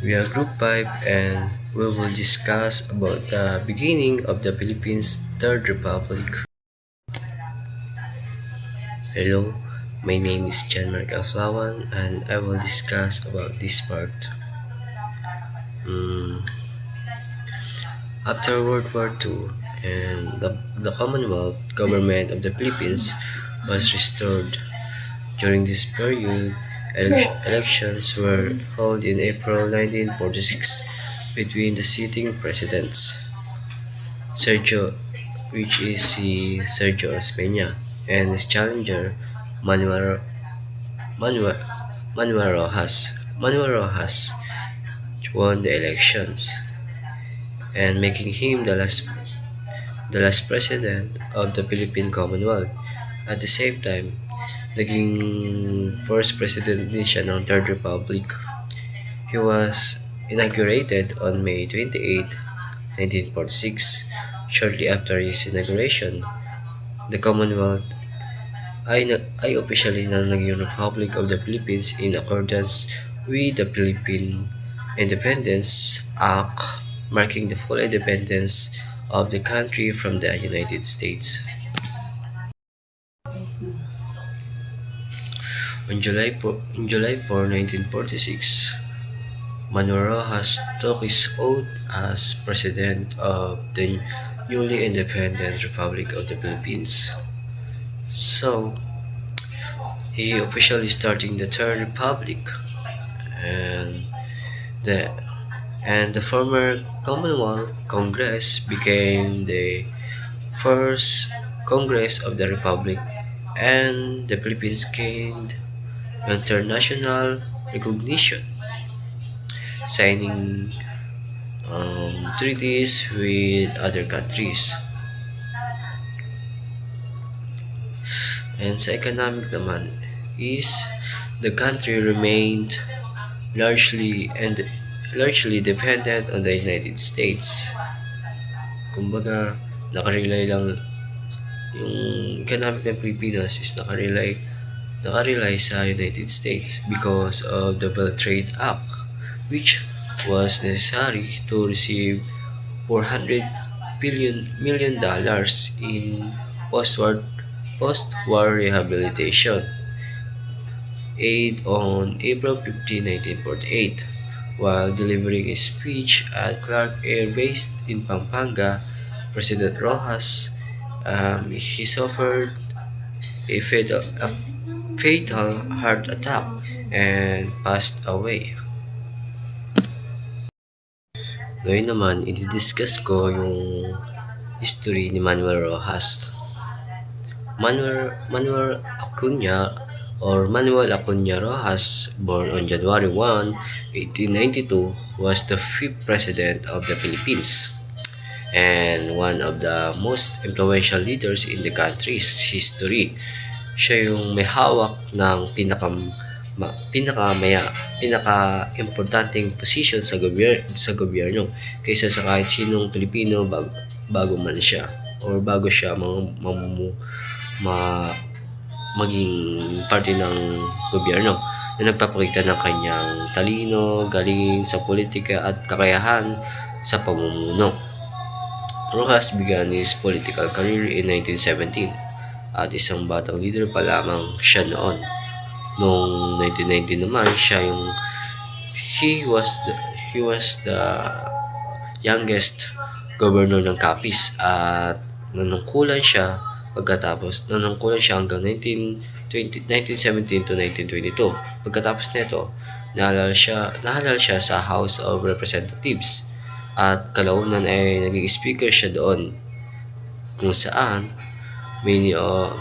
We are Group 5 and we will discuss about the beginning of the Philippines Third Republic. Hello, my name is John Mark Aflawan and I will discuss about this part. Mm, After World War II and the Commonwealth government of the Philippines was restored. During this period, elections were held in April 1946 between the sitting presidents. Sergio, which is si Sergio Osmeña, and his challenger Manuel Manuel Manuel Rojas. Manuel Rojas won the elections and making him the last president of the Philippine Commonwealth. At the same time, naging first president din siya ng Third Republic. He was inaugurated on May 28, 1946. Shortly after his inauguration, the Commonwealth ay officially na naging Republic of the Philippines in accordance with the Philippine Independence Act, marking the full independence of the country from the United States. On July 4, 1946, Manuel Rojas took his oath as President of the newly independent Republic of the Philippines. So, he officially starting the Third Republic, and the and the former Commonwealth Congress became the first Congress of the Republic, and the Philippines gained international recognition, signing treaties with other countries. And sa economic naman is the country remained largely dependent on the United States. Kumbaga, nakarely lang yung economic ng Pilipinas is nakarely sa United States because of the Belt Trade Act, which was necessary to receive 400 million dollars in post-war rehabilitation aid on April 15, 1948. While delivering a speech at Clark Air Base in Pampanga, President Rojas he suffered a fatal heart attack and passed away. Ngayon naman, i-discuss ko yung history ni Manuel Rojas. Manuel Acuña Rojas, born on January 1, 1892, was the fifth president of the Philippines and one of the most influential leaders in the country's history. Siya yung may hawak ng pinaka-importanting position sa gobyerno kaysa sa kahit sinong Pilipino bago man siya or bago siya maging parte ng gobyerno na nagpapakita ng kanyang talino, galing sa politika at kakayahan sa pamumuno. Rojas began his political career in 1917 at isang batang leader pa lamang siya noon. Noong 1919 naman, he was the youngest governor ng Capiz at nanungkulan siya hanggang 1917 to 1922. Pagkatapos nito, nahalal siya sa House of Representatives at kalaunan ay naging speaker siya doon kung saan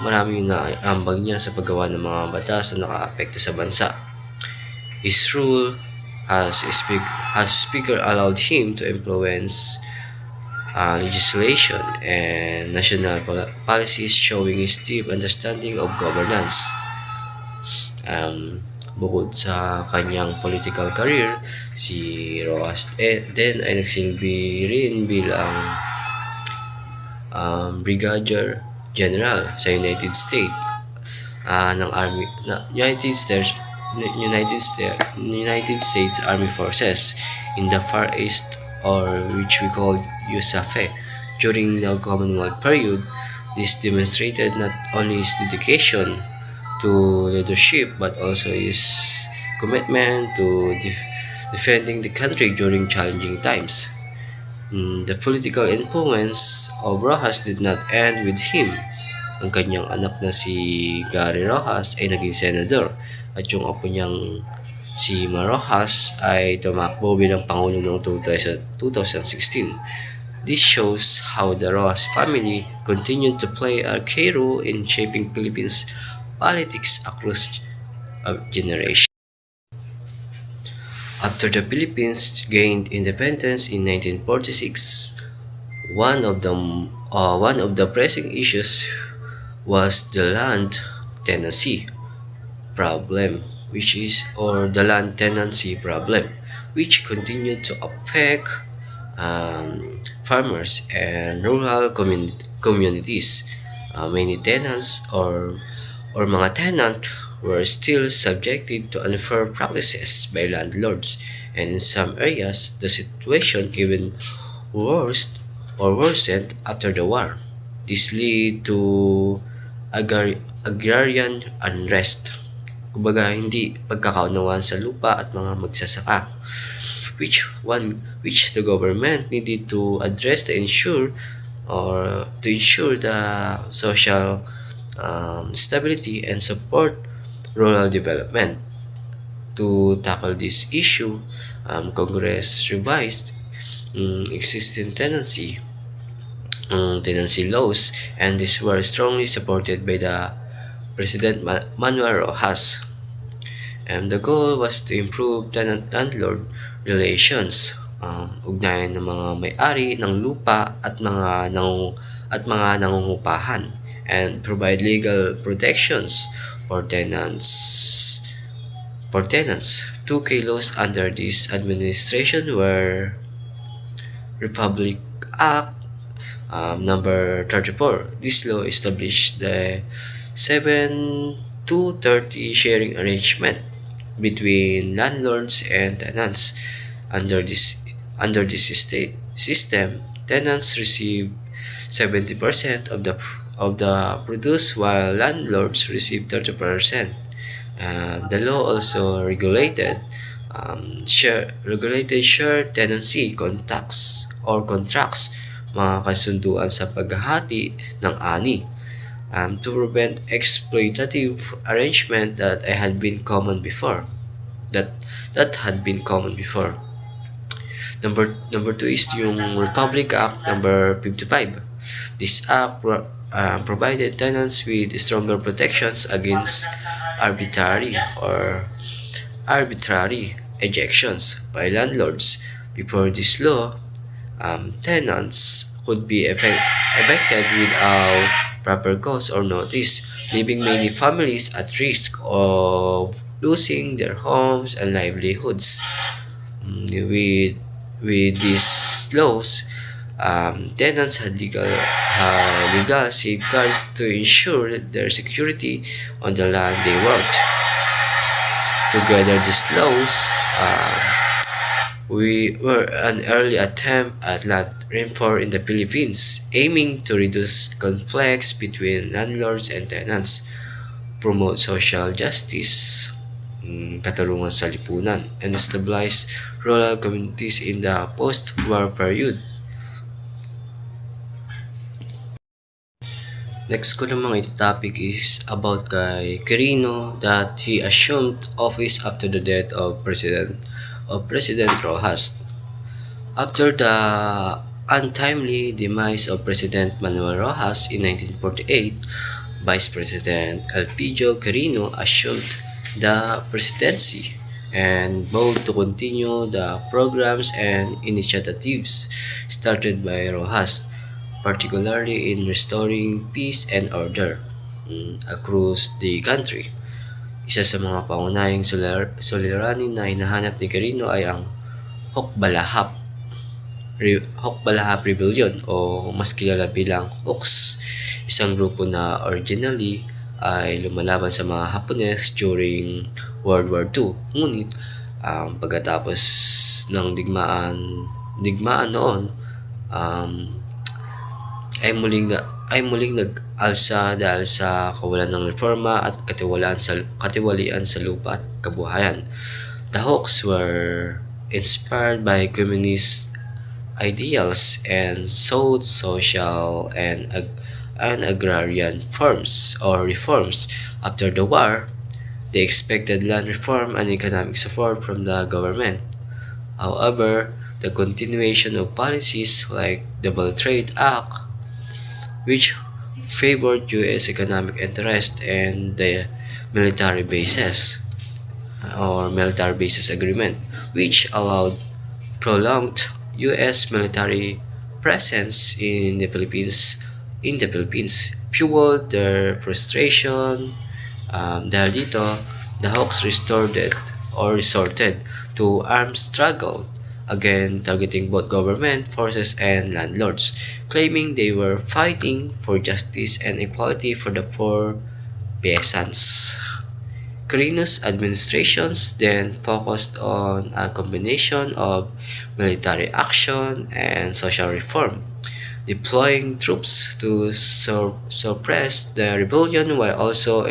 maraming naambag niya sa paggawa ng mga batas na nakaapekto sa bansa. His rule as speaker allowed him to influence legislation and national policies, showing his deep understanding of governance. Bukod sa kanyang political career, si Rojas then ay nagsilbi rin bilang Brigadier General sa United States United States Army Forces in the Far East, or which we call USAFE. During the Commonwealth period, this demonstrated not only his dedication to leadership but also his commitment to defending the country during challenging times. The political influence of Rojas did not end with him. Ang kanyang anak na si Gary Rojas ay naging senador at yung apo niyang si Ma Rojas ay tumakbo bilang Pangulo noong 2016. This shows how the Rojas family continued to play a key role in shaping Philippines politics across a generation. After the Philippines gained independence in 1946, one of the pressing issues was the land tenancy problem, the land tenancy problem, which continued to affect farmers and rural communities. Many tenants or mga tenant were still subjected to unfair practices by landlords, and in some areas the situation even worsened after the war. This led to agrarian unrest. Kumbaga, hindi pagkakaunawaan sa lupa at mga magsasaka, which the government needed to address to ensure the social stability and support rural development. To tackle this issue, Congress revised existing tenancy laws, and these were strongly supported by the President Manuel Rojas. And the goal was to improve tenant-landlord relations, ugnayan ng mga may-ari ng lupa at mga nangungupahan, and provide legal protections for tenants. Two key laws under this administration were Republic Act number 34. This law established the 7-to-30 sharing arrangement between landlords and tenants. Under this system, tenants receive 70% of the produce, while landlords receive 30%. The law also regulated share tenancy contracts, mga kasunduan sa paghahati ng ani, to prevent exploitative arrangement that had been common before. Number two is yung Republic Act number 55. This act provided tenants with stronger protections against arbitrary ejections by landlords. Before this law, tenants could be evicted without proper cause or notice, leaving many families at risk of losing their homes and livelihoods. With these laws, tenants had legal safeguards to ensure their security on the land they worked. Together, these laws we were an early attempt at land reform in the Philippines, aiming to reduce conflicts between landlords and tenants, promote social justice, katarungan sa lipunan, and stabilize rural communities in the post-war period. Next ko namang iti-topic is about kay Quirino, that he assumed office after the death of President Rojas. After the untimely demise of President Manuel Rojas in 1948, Vice President Elpidio Quirino assumed the presidency and vowed to continue the programs and initiatives started by Rojas, particularly in restoring peace and order across the country. Isa sa mga pangunahing suliranin na hinahanap ni Quirino ay ang Hukbalahap Rebellion, o mas kilala bilang Hooks, isang grupo na originally ay lumalaban sa mga Hapones during World War II. Ngunit pagkatapos ng digmaan noon, um, ay muling nag-alsa dahil sa kawalan ng reforma at katiwalian sa lupa at kabuhayan. The Hawks were inspired by communist ideals and sought social and agrarian reforms. After the war, they expected land reform and economic support from the government. However, the continuation of policies like the Double Trade Act, which favored U.S. economic interest, and the military bases military bases agreement, which allowed prolonged U.S. military presence in the Philippines fueled their frustration. Dahil dito, the Hawks resorted to armed struggle, again targeting both government forces and landlords, claiming they were fighting for justice and equality for the poor peasants. Quirino's administrations then focused on a combination of military action and social reform, deploying troops to suppress the rebellion while also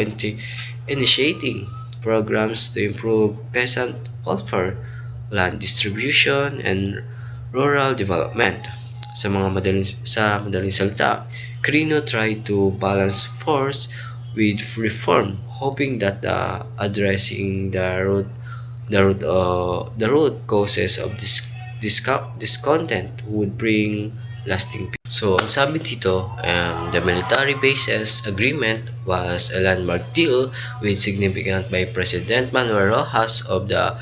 initiating programs to improve peasant welfare, land distribution, and rural development. Sa madaling salita, Quirino tried to balance force with reform, hoping that addressing the root causes of discontent would bring lasting peace. So, ang sabi dito, the military bases agreement was a landmark deal with significant by President Manuel Rojas of the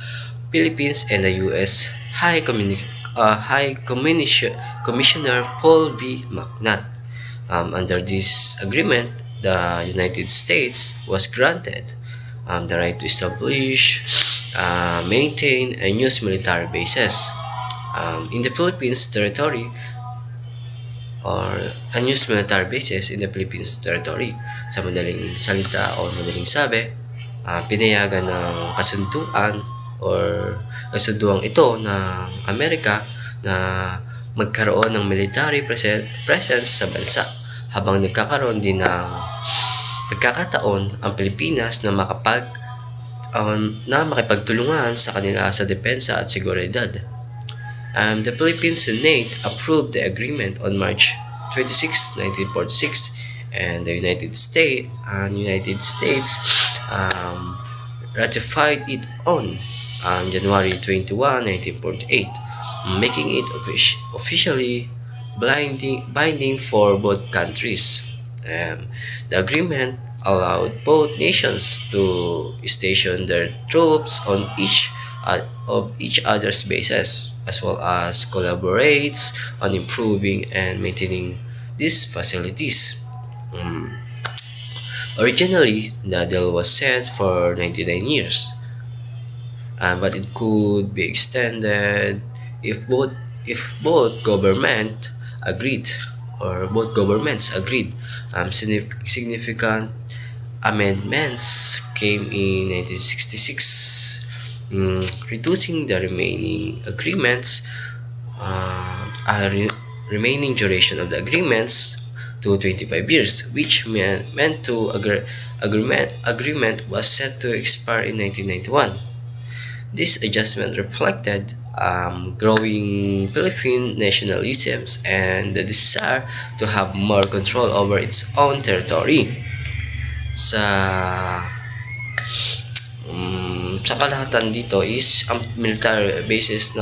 Philippines and the U.S. Commissioner Paul B. McNutt. Under this agreement, the United States was granted the right to establish, maintain, and use military bases in the Philippines territory or unused military bases in the Philippines territory. Sa madaling salita o madaling sabi, pinayagan ng kasunduang ito ng Amerika na magkaroon ng military presence sa bansa, habang nagkakaroon din ng nagkakataon ang Pilipinas na makipagtulungan sa kanila sa depensa at seguridad. The Philippine Senate approved the agreement on March 26, 1946, and the United States ratified it on January 21, 1948, making it officially binding for both countries. The agreement allowed both nations to station their troops on each of each other's bases, as well as collaborates on improving and maintaining these facilities. Originally, the deal was set for 99 years, but it could be extended if both governments agreed. Significant amendments came in 1966, reducing the remaining duration of the agreements to 25 years, which meant to agreement was set to expire in 1991. This adjustment reflected growing Philippine nationalisms and the desire to have more control over its own territory. Sa kalahatan dito is ang military bases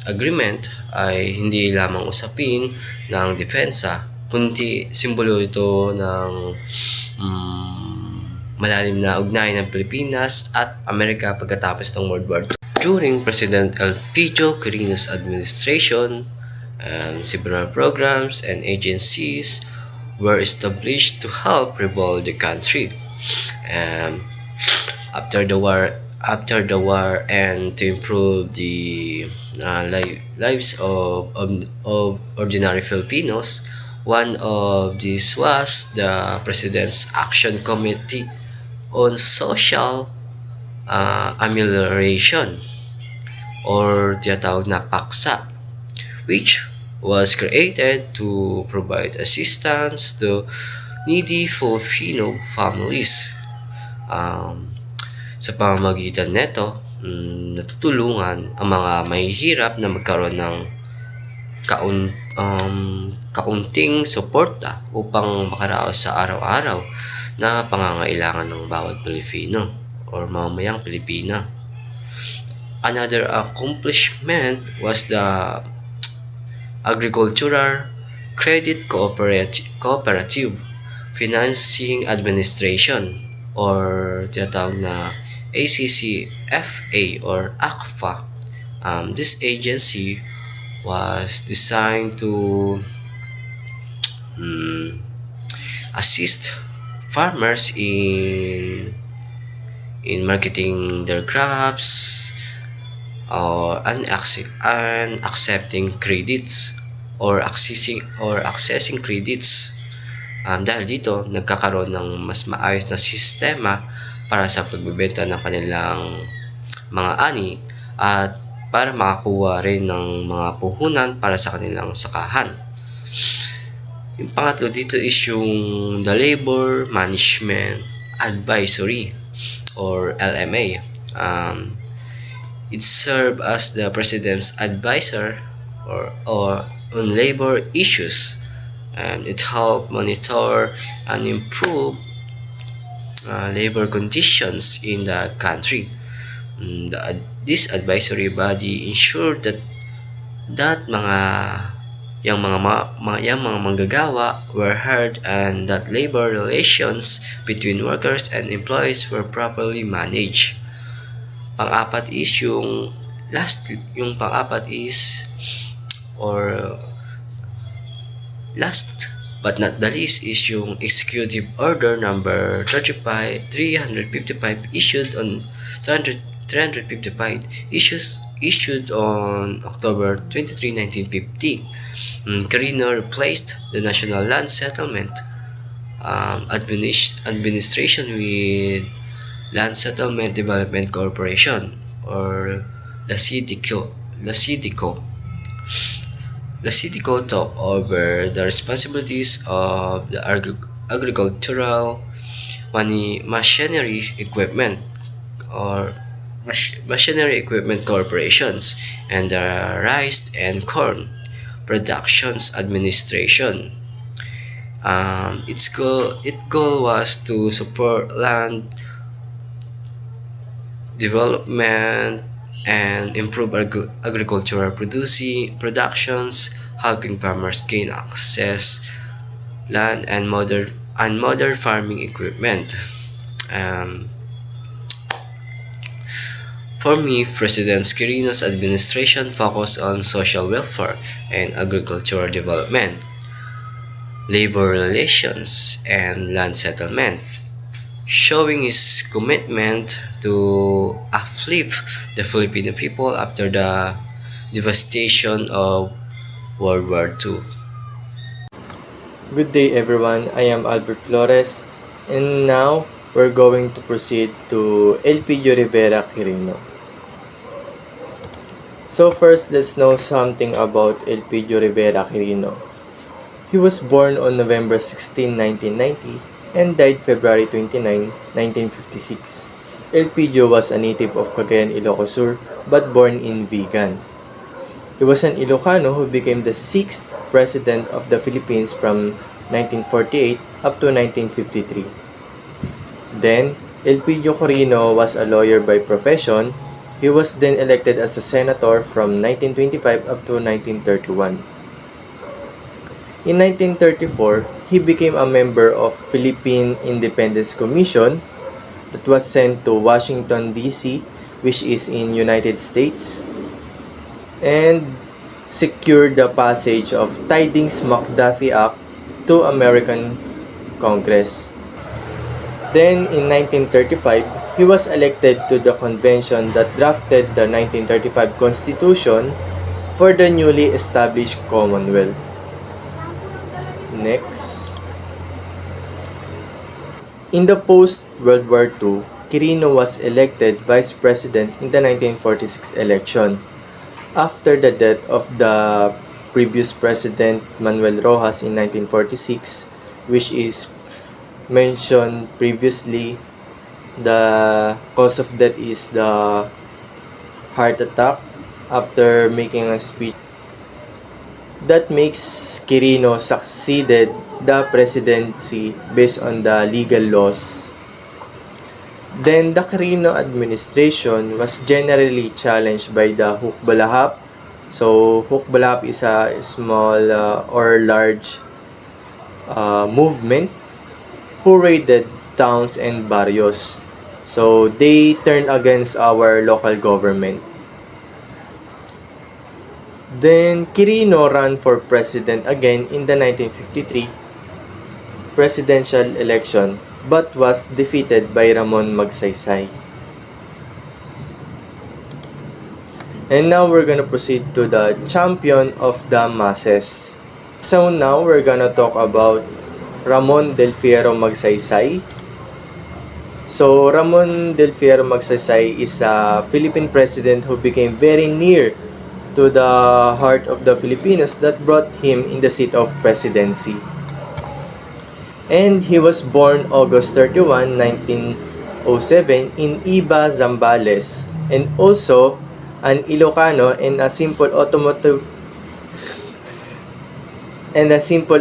agreement ay hindi lamang usapin ng depensa, kundi simbolo ito ng malalim na ugnayan ng Pilipinas at Amerika pagkatapos ng World War II. During President Elpidio Quirino's administration, several programs and agencies were established to help rebuild the country. After the war, and to improve the lives of ordinary Filipinos, One of these was the President's Action Committee on Social Amelioration or tinatawag na PAKSA, which was created to provide assistance to needy Filipino families. Sa pamamagitan nito, natutulungan ang mga mahihirap na magkaroon ng kaunting suporta upang makaraos sa araw-araw na pangangailangan ng bawat Pilipino or mamamayang Pilipina. Another accomplishment was the Agricultural Credit Cooperative Financing Administration or tinatawag na ACCFA or ACFA. This agency was designed to assist farmers in marketing their crops or accepting credits or accessing credits. Dahil dito, nagkakaroon ng mas maayos na sistema para sa pagbebenta ng kanilang mga ani at para makakuha rin ng mga puhunan para sa kanilang sakahan. Yung pangatlo dito is yung the Labor Management Advisory or LMA. It served as the President's advisor or on labor issues. It helped monitor and improve labor conditions in the country. This advisory body ensured that yung mga manggagawa were heard and that labor relations between workers and employees were properly managed. Pang-apat is last but not the least is yung Executive Order number 355 issued on October 23, 1950. Quirino replaced the National Land Settlement Administration with Land Settlement Development Corporation or LASIDCO. LASIDCO took over the responsibilities of the agricultural machinery equipment corporations and the rice and corn productions administration. Its goal was to support land development and improve agricultural productions, helping farmers gain access land and modern farming equipment. For me, President Quirino's administration focused on social welfare and agricultural development, labor relations, and land settlement, showing his commitment to uplift the Filipino people after the devastation of World War II. Good day everyone, I am Albert Flores and now we're going to proceed to Elpidio Rivera Quirino. So first, let's know something about Elpidio Rivera Quirino. He was born on November 16, 1990 and died February 29, 1956. Elpidio was a native of Cagayan, Ilocos Sur but born in Vigan. He was an Ilocano who became the 6th President of the Philippines from 1948 up to 1953. Then, Elpidio Quirino was a lawyer by profession. He was then elected as a senator from 1925 up to 1931. In 1934, he became a member of Philippine Independence Commission that was sent to Washington, D.C., which is in United States, and secured the passage of Tidings-McDuffie Act to American Congress. Then, in 1935, he was elected to the convention that drafted the 1935 Constitution for the newly established Commonwealth. Next. In the post-World War II, Quirino was elected vice president in the 1946 election. After the death of the previous president Manuel Rojas in 1946, which is mentioned previously, the cause of death is the heart attack after making a speech. That makes Quirino succeeded the presidency based on the legal laws. Then the Quirino administration was generally challenged by the Hukbalahap. So Hukbalahap is a small or large movement who raided towns and barrios. So they turned against our local government. Then Quirino ran for president again in the 1953 presidential election but was defeated by Ramon Magsaysay. And now we're gonna proceed to the champion of the masses. So now we're gonna talk about Ramon del Fierro Magsaysay. So Ramon del Fierro Magsaysay is a Philippine president who became very near to the heart of the Filipinos that brought him in the seat of presidency. And he was born August 31, 1907 in Iba, Zambales, and also an Ilocano and a simple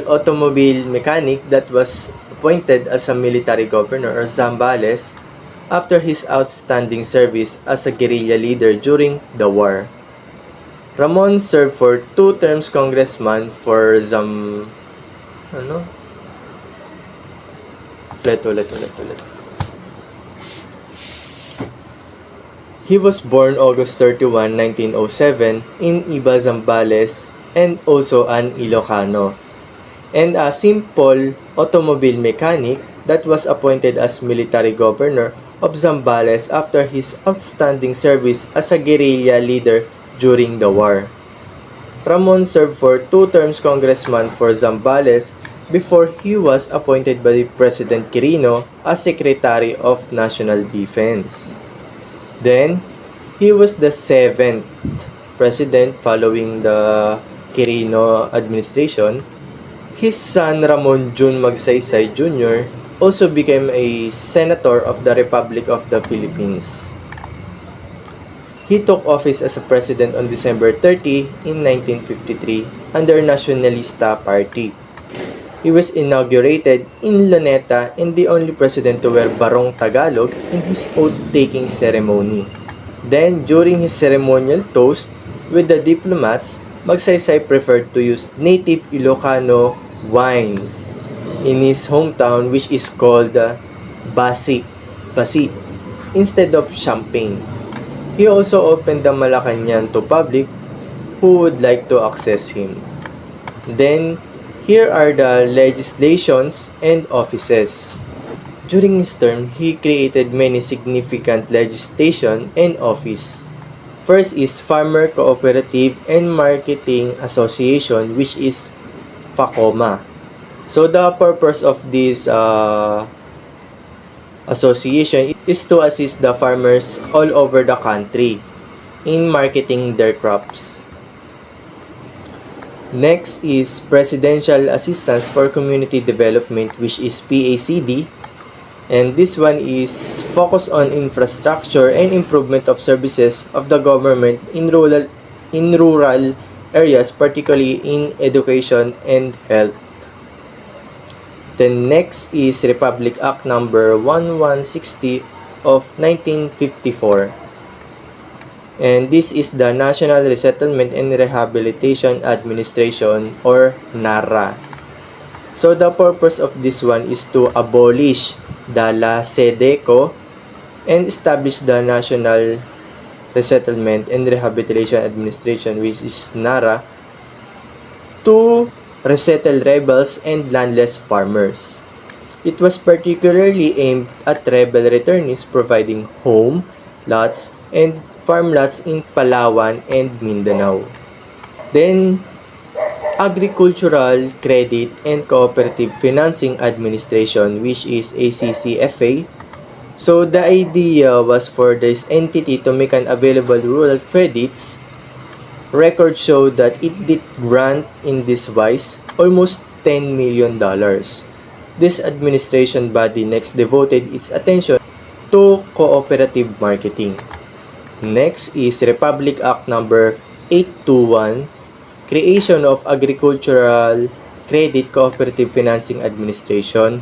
automobile mechanic that was appointed as a military governor of Zambales after his outstanding service as a guerrilla leader during the war. Ramon served for 2 terms congressman for He was born August 31, 1907 in Iba, Zambales, and also an Ilocano, and a simple automobile mechanic that was appointed as military governor of Zambales after his outstanding service as a guerrilla leader during the war. Ramon served for 2 terms congressman for Zambales before he was appointed by President Quirino as Secretary of National Defense. Then, he was the 7th president following the Quirino administration. His son Ramon June Magsaysay Jr. also became a senator of the Republic of the Philippines. He took office as a president on December 30 in 1953 under Nacionalista Party. He was inaugurated in Luneta and the only president to wear barong Tagalog in his oath-taking ceremony. Then, during his ceremonial toast with the diplomats, Magsaysay preferred to use native Ilocano wine in his hometown, which is called Basi, instead of champagne. He also opened the Malacañang to public who would like to access him. Then, here are the legislations and offices. During his term, he created many significant legislation and office. First is Farmer Cooperative and Marketing Association, which is FACOMA. So the purpose of this association is to assist the farmers all over the country in marketing their crops. Next is Presidential Assistance for Community Development, which is PACD. And this one is focused on infrastructure and improvement of services of the government in rural areas, particularly in education and health. Then next is Republic Act number 1160 of 1954. And this is the National Resettlement and Rehabilitation Administration, or NARA. So the purpose of this one is to abolish the LASEDECO and establish the National Resettlement and Rehabilitation Administration, which is NARA, to resettle rebels and landless farmers. It was particularly aimed at rebel returnees, providing home, lots, and farm lots in Palawan and Mindanao. Then, Agricultural Credit and Cooperative Financing Administration, which is ACCFA. So the idea was for this entity to make an available rural credits. Records show that it did grant in this wise almost $10 million. This administration body next devoted its attention to cooperative marketing. Next is Republic Act number 821, Creation of Agricultural Credit Cooperative Financing Administration.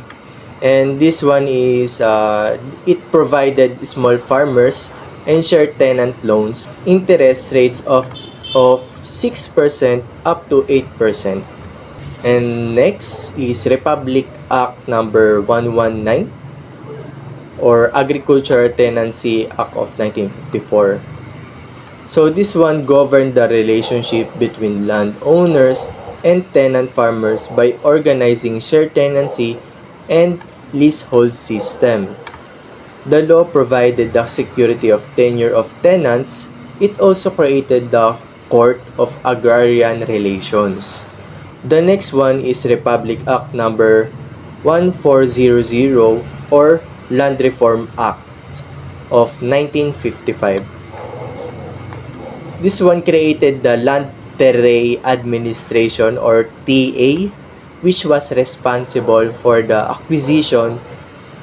And this one is, it provided small farmers and shared tenant loans, interest rates of 6% up to 8%. And next is Republic Act number 119 or Agricultural Tenancy Act of 1954. So this one governed the relationship between landowners and tenant farmers by organizing shared tenancy and leasehold system. The law provided the security of tenure of tenants. It also created the Court of Agrarian Relations. The next one is Republic Act number 1400 or Land Reform Act of 1955. This one created the Land Terray Administration or TA, which was responsible for the acquisition,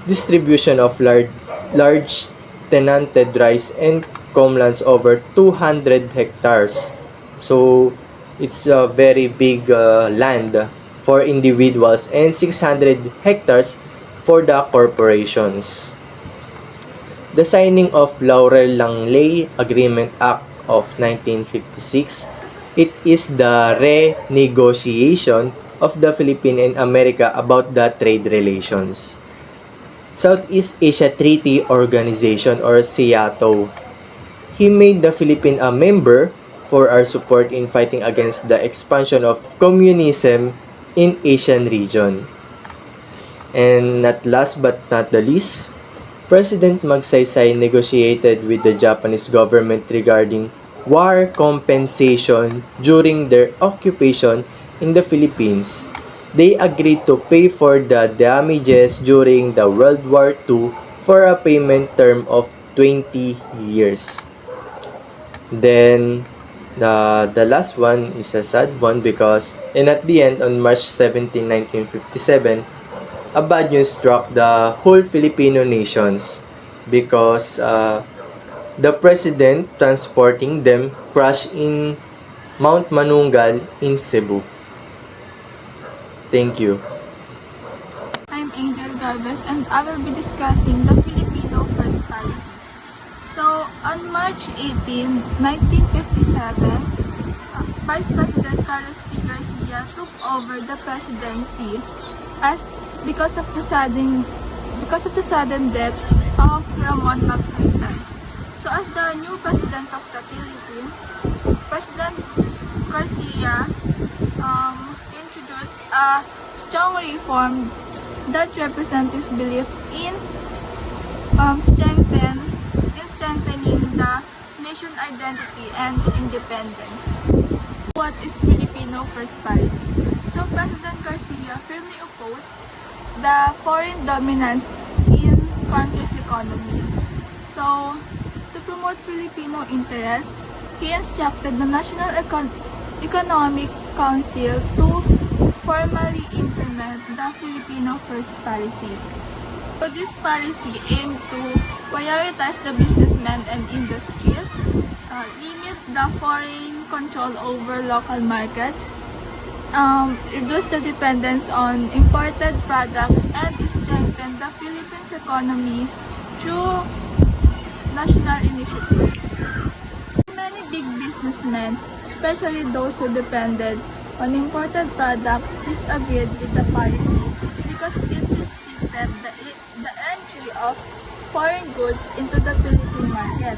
distribution of large tenanted rice and commlands over 200 hectares. So it's a very big land for individuals and 600 hectares for the corporations. The signing of Laurel-Langley Agreement Act of 1956, it is the renegotiation of the Philippines and America about the trade relations. Southeast Asia Treaty Organization or SEATO. He made the Philippines a member for our support in fighting against the expansion of communism in Asian region. And not last but not the least, President Magsaysay negotiated with the Japanese government regarding war compensation during their occupation in the Philippines. They agreed to pay for the damages during the World War II for a payment term of 20 years. Then, the last one is a sad one because at the end, on March 17, 1957, a bad news struck the whole Filipino nations because the president transporting them crashed in Mount Manungal in Cebu. Thank you. I'm Angel Garbes and I will be discussing the Filipino First Policy. So, on March 18, 1957, Vice President Carlos P. Garcia took over the presidency because of the sudden death of Ramon Magsaysay. So, as the new president of the Philippines, President Garcia introduced a strong reform that represents his belief in strengthening the nation identity and independence. What is Filipino First Policy? So President Garcia firmly opposed the foreign dominance in country's economy. So to promote Filipino interests, he instructed the National Economic Council to formally implement the Filipino First Policy. So this policy aimed to prioritize the businessmen and industries, limit the foreign control over local markets, reduce the dependence on imported products, and strengthen the Philippines economy through national initiatives. Many big businessmen, especially those who depended on imported products, disagreed with the policy because it restricted the entry of foreign goods into the Philippine market.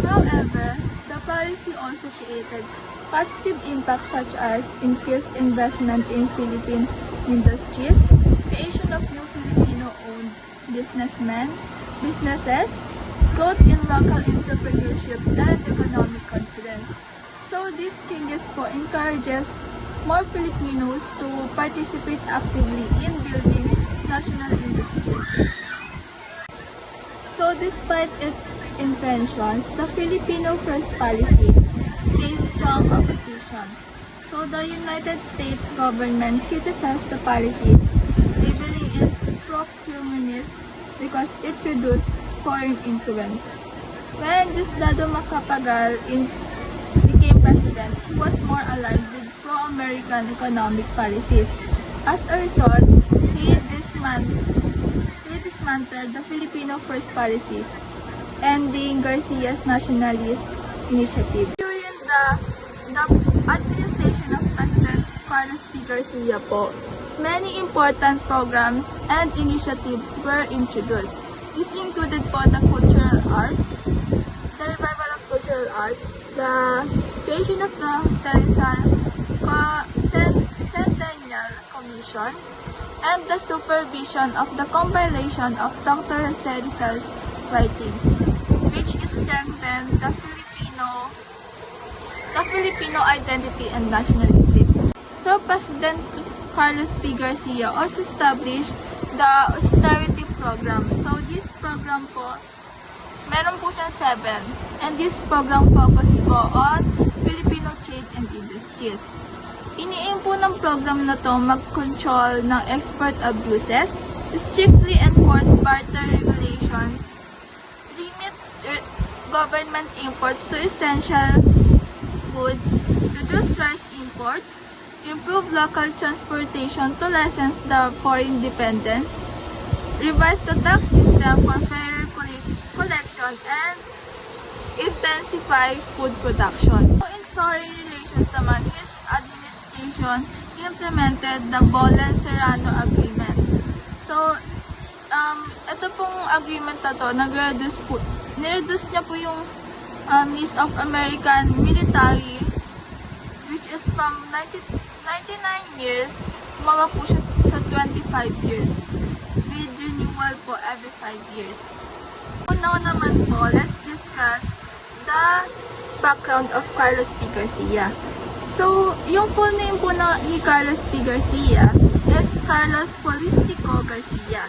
However, the policy also created positive impacts such as increased investment in Philippine industries, creation of new Filipino-owned businesses, growth in local entrepreneurship, and economic confidence. So these changes encourages more Filipinos to participate actively in building national industries. So despite its intentions, the Filipino First policy faced strong oppositions. So the United States government criticized the policy, labeling it pro-communist because it reduced foreign influence. When Diosdado Macapagal became president, he was more aligned with pro-American economic policies. As a result, he dismantled the Filipino First policy, ending Garcia's nationalist initiative. During the administration of President Carlos P. Garcia po, many important programs and initiatives were introduced. This included po the cultural arts, the revival of cultural arts, the creation of the Centennial Commission, and the supervision of the compilation of Dr. Jose Rizal's writings, which strengthened the Filipino identity and nationalism. So President Carlos P. Garcia also established the austerity program. So this program po, meron po siyang 7. And this program focus po on Filipino trade and industries. Iniaim po ng program na to mag-control ng export abuses, strictly enforce barter regulations, limit government imports to essential goods, reduce rice imports, improve local transportation to lessen the foreign dependence, revise the tax system for fairer collection, and intensify food production. So in foreign relations naman, his administration implemented the Bolen-Serrano Agreement. So, ito pong agreement na to, nireduce niya po yung list of American military, which is from 99 years, umawa po siya sa 25 years, with renewal po every 5 years. Now naman po, let's discuss the background of Carlos P. Garcia. So, yung full name po ni Carlos P. Garcia is Carlos Polistico Garcia,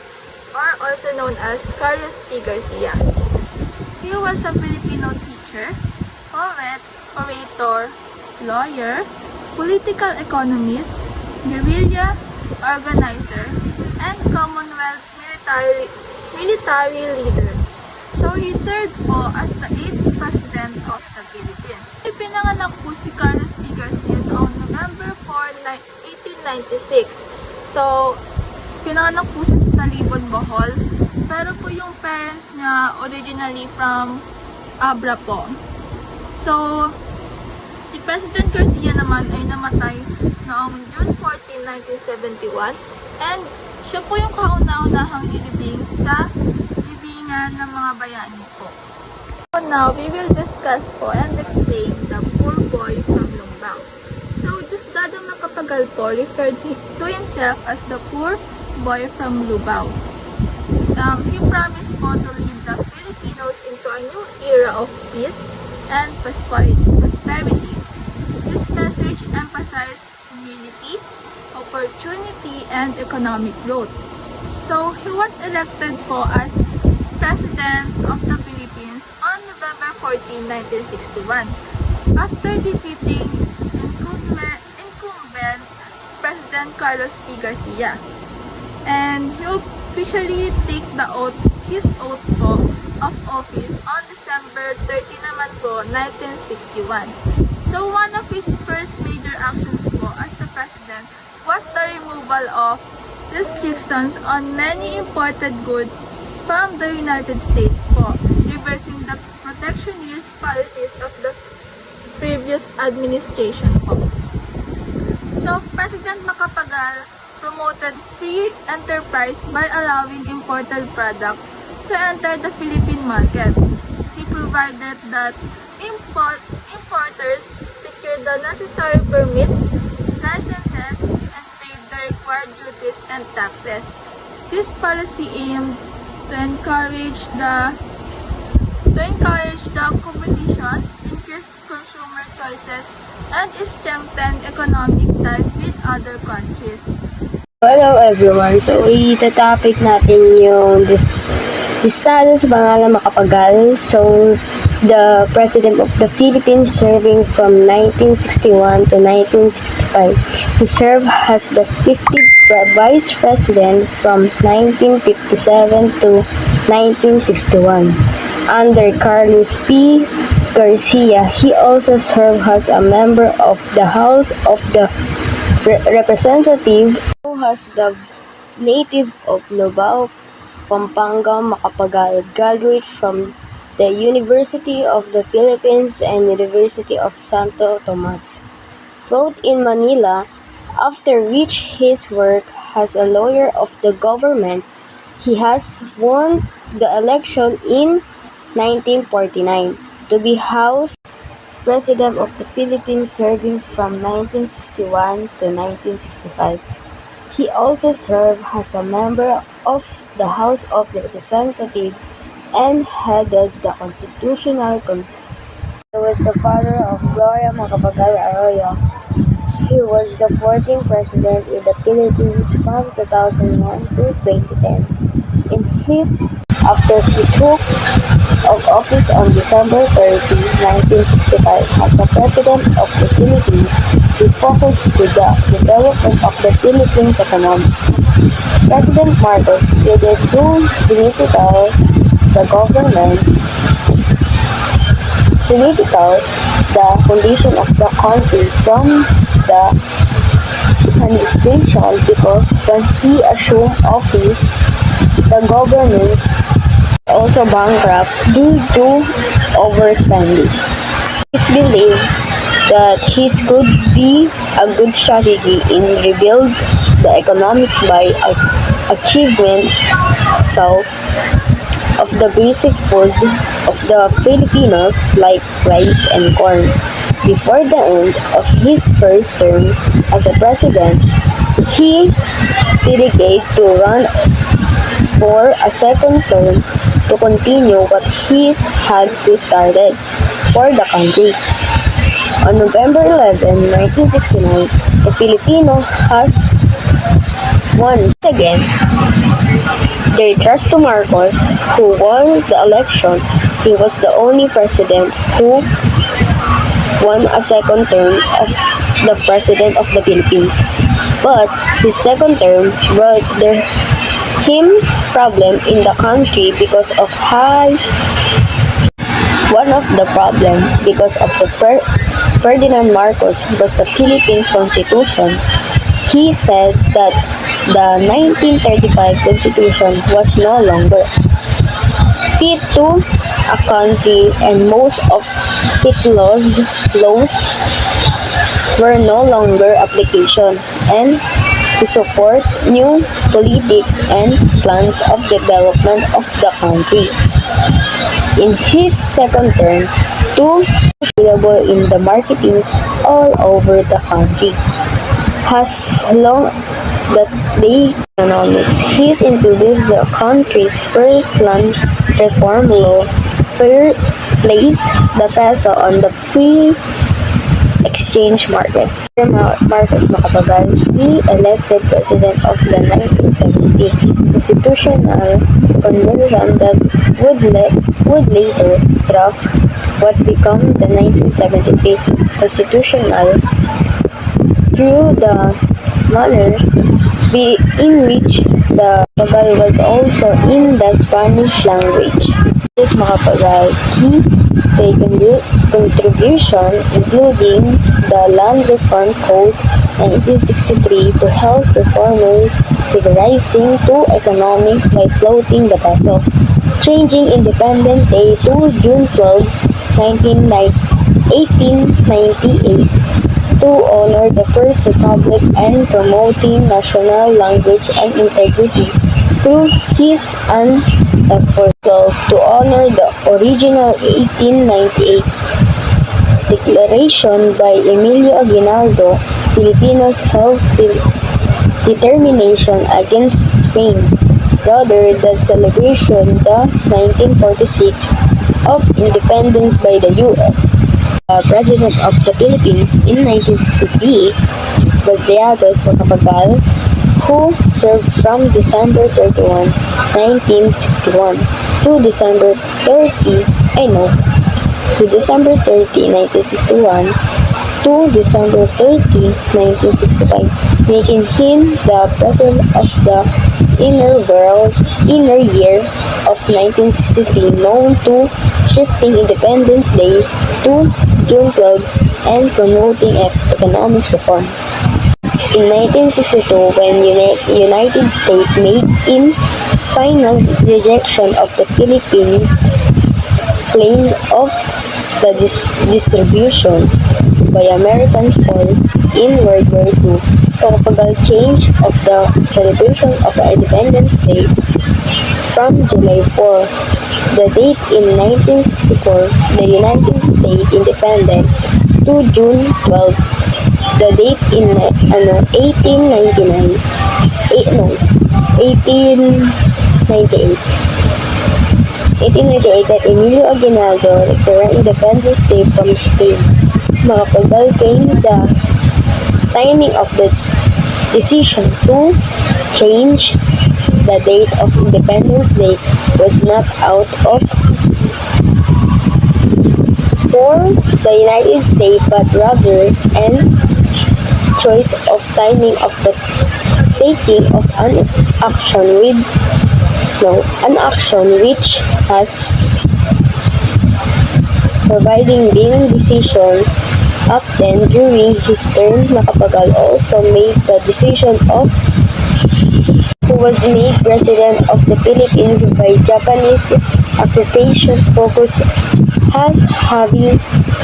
or also known as Carlos P. Garcia. He was a Filipino teacher, poet, orator, lawyer, political economist, guerrilla organizer, and Commonwealth military leader. So, he served po as the 8th President of the Philippines. Ipinanganak po si Carlos P. Garcia noong November 4, 1896. So, pinanganak po siya sa Talibon, Bohol. Pero po yung parents niya originally from Abra po. So, si President Garcia naman ay namatay noong June 14, 1971. And siya po yung kauna-unahang nilibing sa libingan ng mga bayani po. So now, we will discuss po and explain the poor boy from Lumbang. So, Diosdado Macapagal po referred to himself as the poor boy from Lubao. He promised po to lead the Filipinos into a new era of peace and prosperity. This message emphasized humility, opportunity, and economic growth. So, he was elected po as President of the Philippines on November 14, 1961, after defeating incumbent President Carlos P. Garcia. And he officially take his oath po of office on December 30 naman po, 1961. So, one of his first major actions po as the President was the removal of restrictions on many imported goods from the United States po, reversing the protectionist policies of the previous administration po. So, President Macapagal promoted free enterprise by allowing imported products to enter the Philippine market. He provided that importers secure the necessary permits, licenses, and paid the required duties and taxes. This policy aimed to encourage the competition, increase consumer resources and strengthen economic ties with other countries. Hello everyone. So, ita-topic natin yung Estado sa pangalan Macapagal. So, the President of the Philippines serving from 1961 to 1965. He served as the 50th Vice President from 1957 to 1961. Under Carlos P. Garcia, he also served as a member of the House of the Representative, who was the native of Lubao, Pampanga, Macapagal, graduate from the University of the Philippines and University of Santo Tomas, both in Manila. After which his work as a lawyer of the government, he has won the election in 1949 to be House President of the Philippines serving from 1961 to 1965. He also served as a member of the House of Representatives and headed the Constitutional Committee. He was the father of Gloria Macapagal Arroyo. He was the 14th president in the Philippines from 2001 to 2010. After he took office on December 30, 1965 as the President of the Philippines, he focused to the development of the Philippines economy. President Marcos needed to solidify the government, the condition of the country from the administration, because when he assumed office, the government also bankrupt due to overspending. It's believed that his could be a good strategy in rebuild the economics by achievement of the basic food of the Filipinos like rice and corn. Before the end of his first term as a president, he dedicated to run for a second term to continue what he had started for the country. On November 11, 1969, the Filipino has once again their trust to Marcos, who won the election. He was the only president who won a second term of the President of the Philippines. But his second term brought him problem in the country because of the Ferdinand Marcos was the Philippines Constitution. He said that the 1935 Constitution was no longer fit to a country and most of its laws were no longer application, and to support new politics and plans of development of the country. In his second term, two available in the marketing all over the country. Has long that the economics, he's introduced the country's first land reform law, placed the peso on the free exchange market. Marcos Macapagal, he elected president of the 1970 constitutional convention that would later draft what became the 1973 constitutional, through the manner in which the Macapagal was also in the Spanish language. This Macapagal key contributions, including the Land Reform Code 1963 to help reformers liberalizing to economics by floating the peso, changing Independence Day to June 12, 1898 to honor the First Republic and promoting national language and integrity through his effort to honor the original 1898 declaration by Emilio Aguinaldo, Filipino self-determination against Spain, rather than celebration the 1946 of independence by the U.S. President of the Philippines in 1963 was Diagos Macapagal, who served from December 31, 1961 to December 30, to December 30, 1961 to December 30, 1965, making him the president of the inner year of 1963, known to shifting Independence Day to June 12 and promoting economic reform. In 1962, when United States made in final rejection of the Philippines' claim of the distribution by American force in World War II, Macapagal change of the celebration of Independence Day from July 4, the date in 1964, the United States independent, to June 12, the date in 1898. 1898 that Emilio Aguinaldo declared Independence Day from Spain. Macapagal claimed the timing of the decision to change the date of Independence Day was not out of for the United States but rather an choice of timing of the taking of an action which has providing being decision. Often during his term, Macapagal also made the decision of who was made president of the Philippines by Japanese occupation focus as having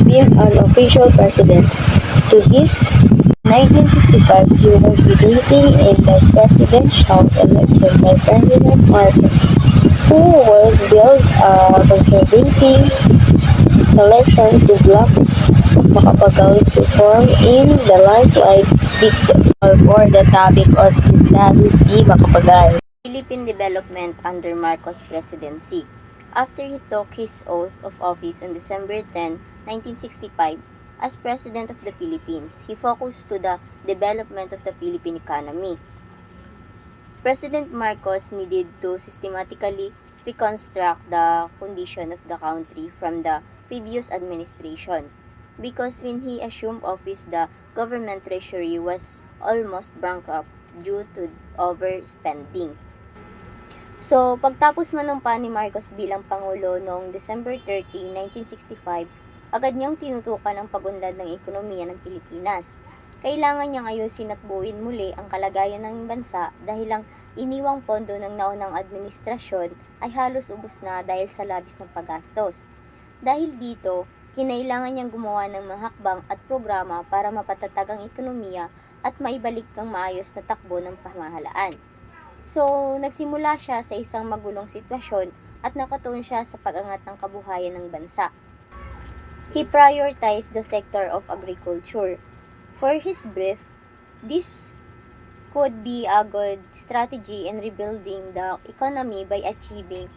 been an official president. To his 1965, he was debating in the presidential election by President Marcos, who was billed a conservative election to block Macapagal's reform in the landslide victory. For the topic of his status, D. Macapagal. Philippine development under Marcos presidency. After he took his oath of office on December 10, 1965, as President of the Philippines, he focused to the development of the Philippine economy. President Marcos needed to systematically reconstruct the condition of the country from the previous administration because when he assumed office, the government treasury was almost bankrupt due to overspending. So, pagtapos manumpa ni Marcos bilang Pangulo noong December 30, 1965, agad niyang tinutukan ang pagunlad ng ekonomiya ng Pilipinas. Kailangan niyang ayusin at buuin muli ang kalagayan ng bansa dahil ang iniwang pondo ng naunang administrasyon ay halos ubos na dahil sa labis ng paggastos. Dahil dito, kinailangan niyang gumawa ng mga hakbang at programa para mapatatag ang ekonomiya at maibalik ang maayos na takbo ng pamahalaan. So, nagsimula siya sa isang magulong sitwasyon at nakatuon siya sa pag-angat ng kabuhayan ng bansa. He prioritized the sector of agriculture. For his brief, this could be a good strategy in rebuilding the economy by achieving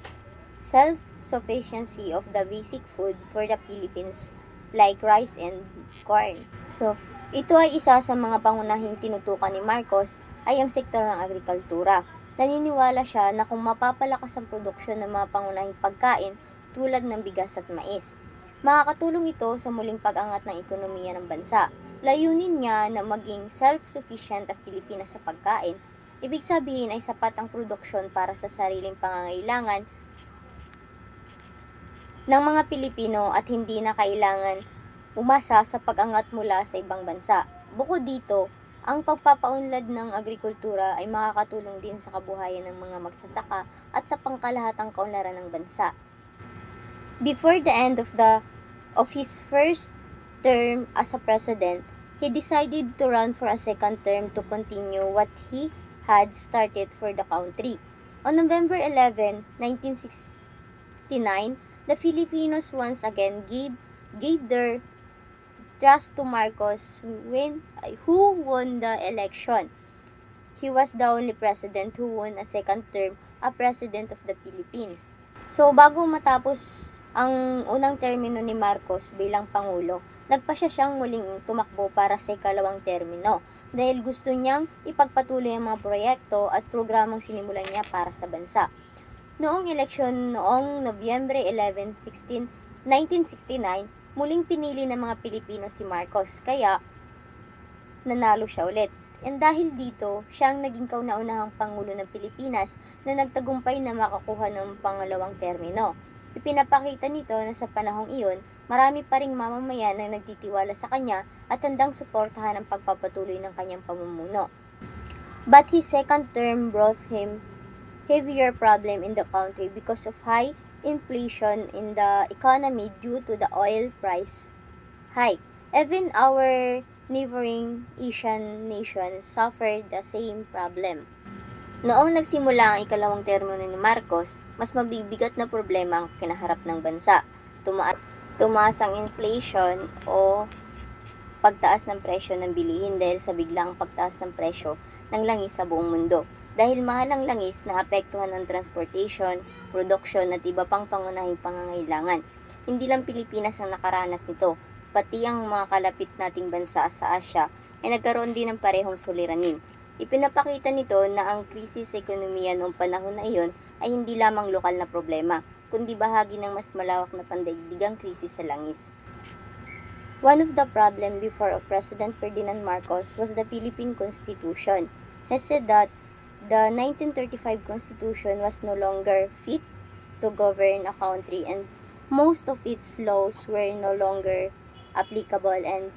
self-sufficiency of the basic food for the Philippines like rice and corn. So, ito ay isa sa mga pangunahing tinutukan ni Marcos ay ang sektor ng agrikultura. Naniniwala siya na kung mapapalakas ang produksyon ng mga pangunahing pagkain tulad ng bigas at mais, makakatulong ito sa muling pag-angat ng ekonomiya ng bansa. Layunin niya na maging self-sufficient ang Pilipinas sa pagkain. Ibig sabihin ay sapat ang produksyon para sa sariling pangangailangan ng mga Pilipino at hindi na kailangan umasa sa pag-angat mula sa ibang bansa. Bukod dito, ang pagpapaunlad ng agrikultura ay makakatulong din sa kabuhayan ng mga magsasaka at sa pangkalahatang kaunlaran ng bansa. Before the end of his first term as a president, he decided to run for a second term to continue what he had started for the country. On November 11, 1969, the Filipinos once again gave their trust to Marcos who won the election. He was the only president who won a second term, a president of the Philippines. So, bago matapos ang unang termino ni Marcos bilang Pangulo, nagpasya siyang muling tumakbo para sa ikalawang termino dahil gusto niyang ipagpatuloy ang mga proyekto at programang sinimulan niya para sa bansa. Noong eleksyon noong Nobyembre 11, 1969, muling pinili ng mga Pilipino si Marcos kaya nanalo siya ulit. And dahil dito, siya ang naging kauna-unahang Pangulo ng Pilipinas na nagtagumpay na makakuha ng pangalawang termino. Ipinapakita nito na sa panahong iyon, marami pa ring mamamayan na nagtitiwala sa kanya at handang suportahan ang pagpapatuloy ng kanyang pamumuno. But his second term brought him heavier problem in the country because of high inflation in the economy due to the oil price hike. Even our neighboring Asian nations suffered the same problem. Noong nagsimula ang ikalawang termino ni Marcos, mas mabibigat na problema ang kinaharap ng bansa. Tumaas ang inflation o pagtaas ng presyo ng bilihin dahil sa biglang pagtaas ng presyo ng langis sa buong mundo. Dahil mahal ang langis, naapektuhan ng transportation, production at iba pang pangunahing pangangailangan. Hindi lang Pilipinas ang nakaranas nito, pati ang mga kalapit nating bansa sa Asia ay nagkaroon din ng parehong suliranin. Ipinapakita nito na ang krisis sa ekonomiya noong panahon na iyon ay hindi lamang lokal na problema, kundi bahagi ng mas malawak na pandaigdigang krisis sa langis. One of the problems before of President Ferdinand Marcos was the Philippine Constitution. He said that the 1935 Constitution was no longer fit to govern a country and most of its laws were no longer applicable and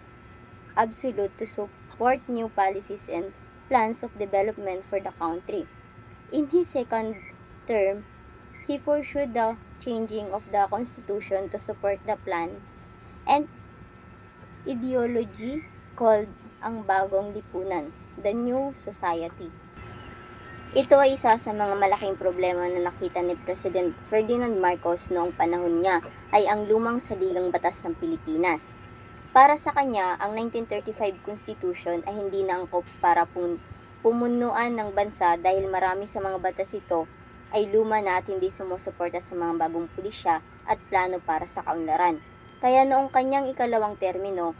absolute to support new policies and plans of development for the country. In his second term, he pursued the changing of the Constitution to support the plans and ideology called ang Bagong Lipunan, the New Society. Ito ay isa sa mga malaking problema na nakita ni President Ferdinand Marcos noong panahon niya ay ang lumang saligang batas ng Pilipinas. Para sa kanya, ang 1935 Constitution ay hindi na angkop para pumunuan ng bansa dahil marami sa mga batas ito ay luma na at hindi sumusuporta sa mga bagong pulisya at plano para sa kaunlaran. Kaya noong kanyang ikalawang termino,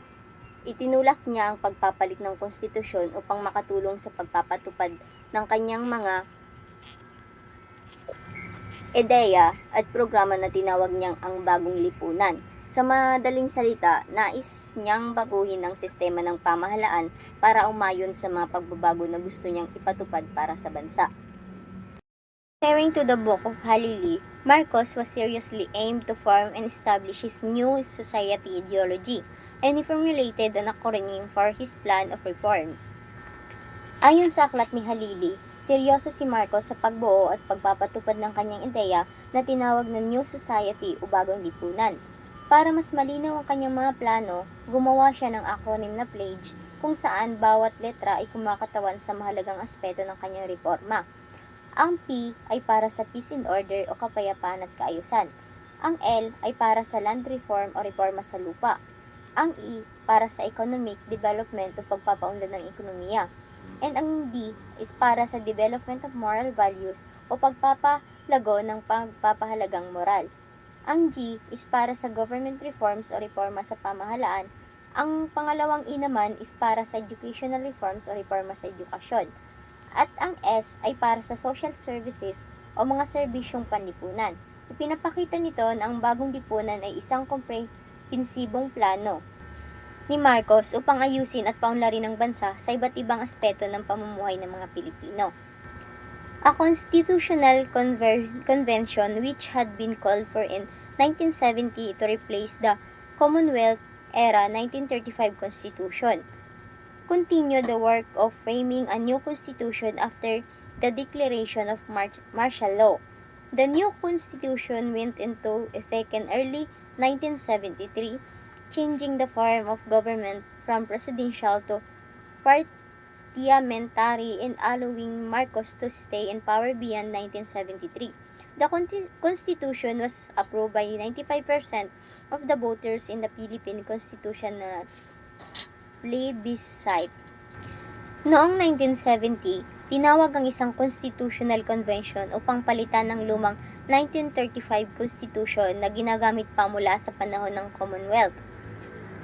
itinulak niya ang pagpapalit ng konstitusyon upang makatulong sa pagpapatupad ng kanyang mga ideya at programa na tinawag niyang ang Bagong Lipunan. Sa madaling salita, nais niyang baguhin ang sistema ng pamahalaan para umayon sa mga pagbabago na gusto niyang ipatupad para sa bansa. Referring to the Book of Halili, Marcos was seriously aimed to form and establish his new society ideology, and he formulated an acronym for his plan of reforms. Ayon sa aklat ni Halili, seryoso si Marcos sa pagbuo at pagpapatupad ng kanyang ideya na tinawag na New Society o Bagong Lipunan. Para mas malinaw ang kanyang mga plano, gumawa siya ng acronym na PLAGE kung saan bawat letra ay kumakatawan sa mahalagang aspeto ng kanyang reforma. Ang P ay para sa peace and order o kapayapaan at kaayusan. Ang L ay para sa land reform o reforma sa lupa. Ang E para sa economic development o pagpapaunlad ng ekonomiya. And ang D is para sa development of moral values o pagpapalago ng pagpapahalagang moral. Ang G is para sa government reforms o reforma sa pamahalaan. Ang pangalawang E naman is para sa educational reforms o reforma sa edukasyon. At ang S ay para sa social services o mga serbisyong panlipunan. Ipinapakita nito na ang bagong lipunan ay isang komprehensibong plano ni Marcos upang ayusin at paunlarin ang bansa sa iba't ibang aspeto ng pamumuhay ng mga Pilipino. A constitutional convention which had been called for in 1970 to replace the Commonwealth era 1935 Constitution continued the work of framing a new constitution after the declaration of martial law. The new constitution went into effect in early 1973, changing the form of government from presidential to parliamentary and allowing Marcos to stay in power beyond 1973. The Constitution was approved by 95% of the voters in the Philippine Constitutional Plebiscite. Noong 1970, tinawag ang isang constitutional convention upang palitan ng lumang 1935 Constitution na ginagamit pa mula sa panahon ng Commonwealth.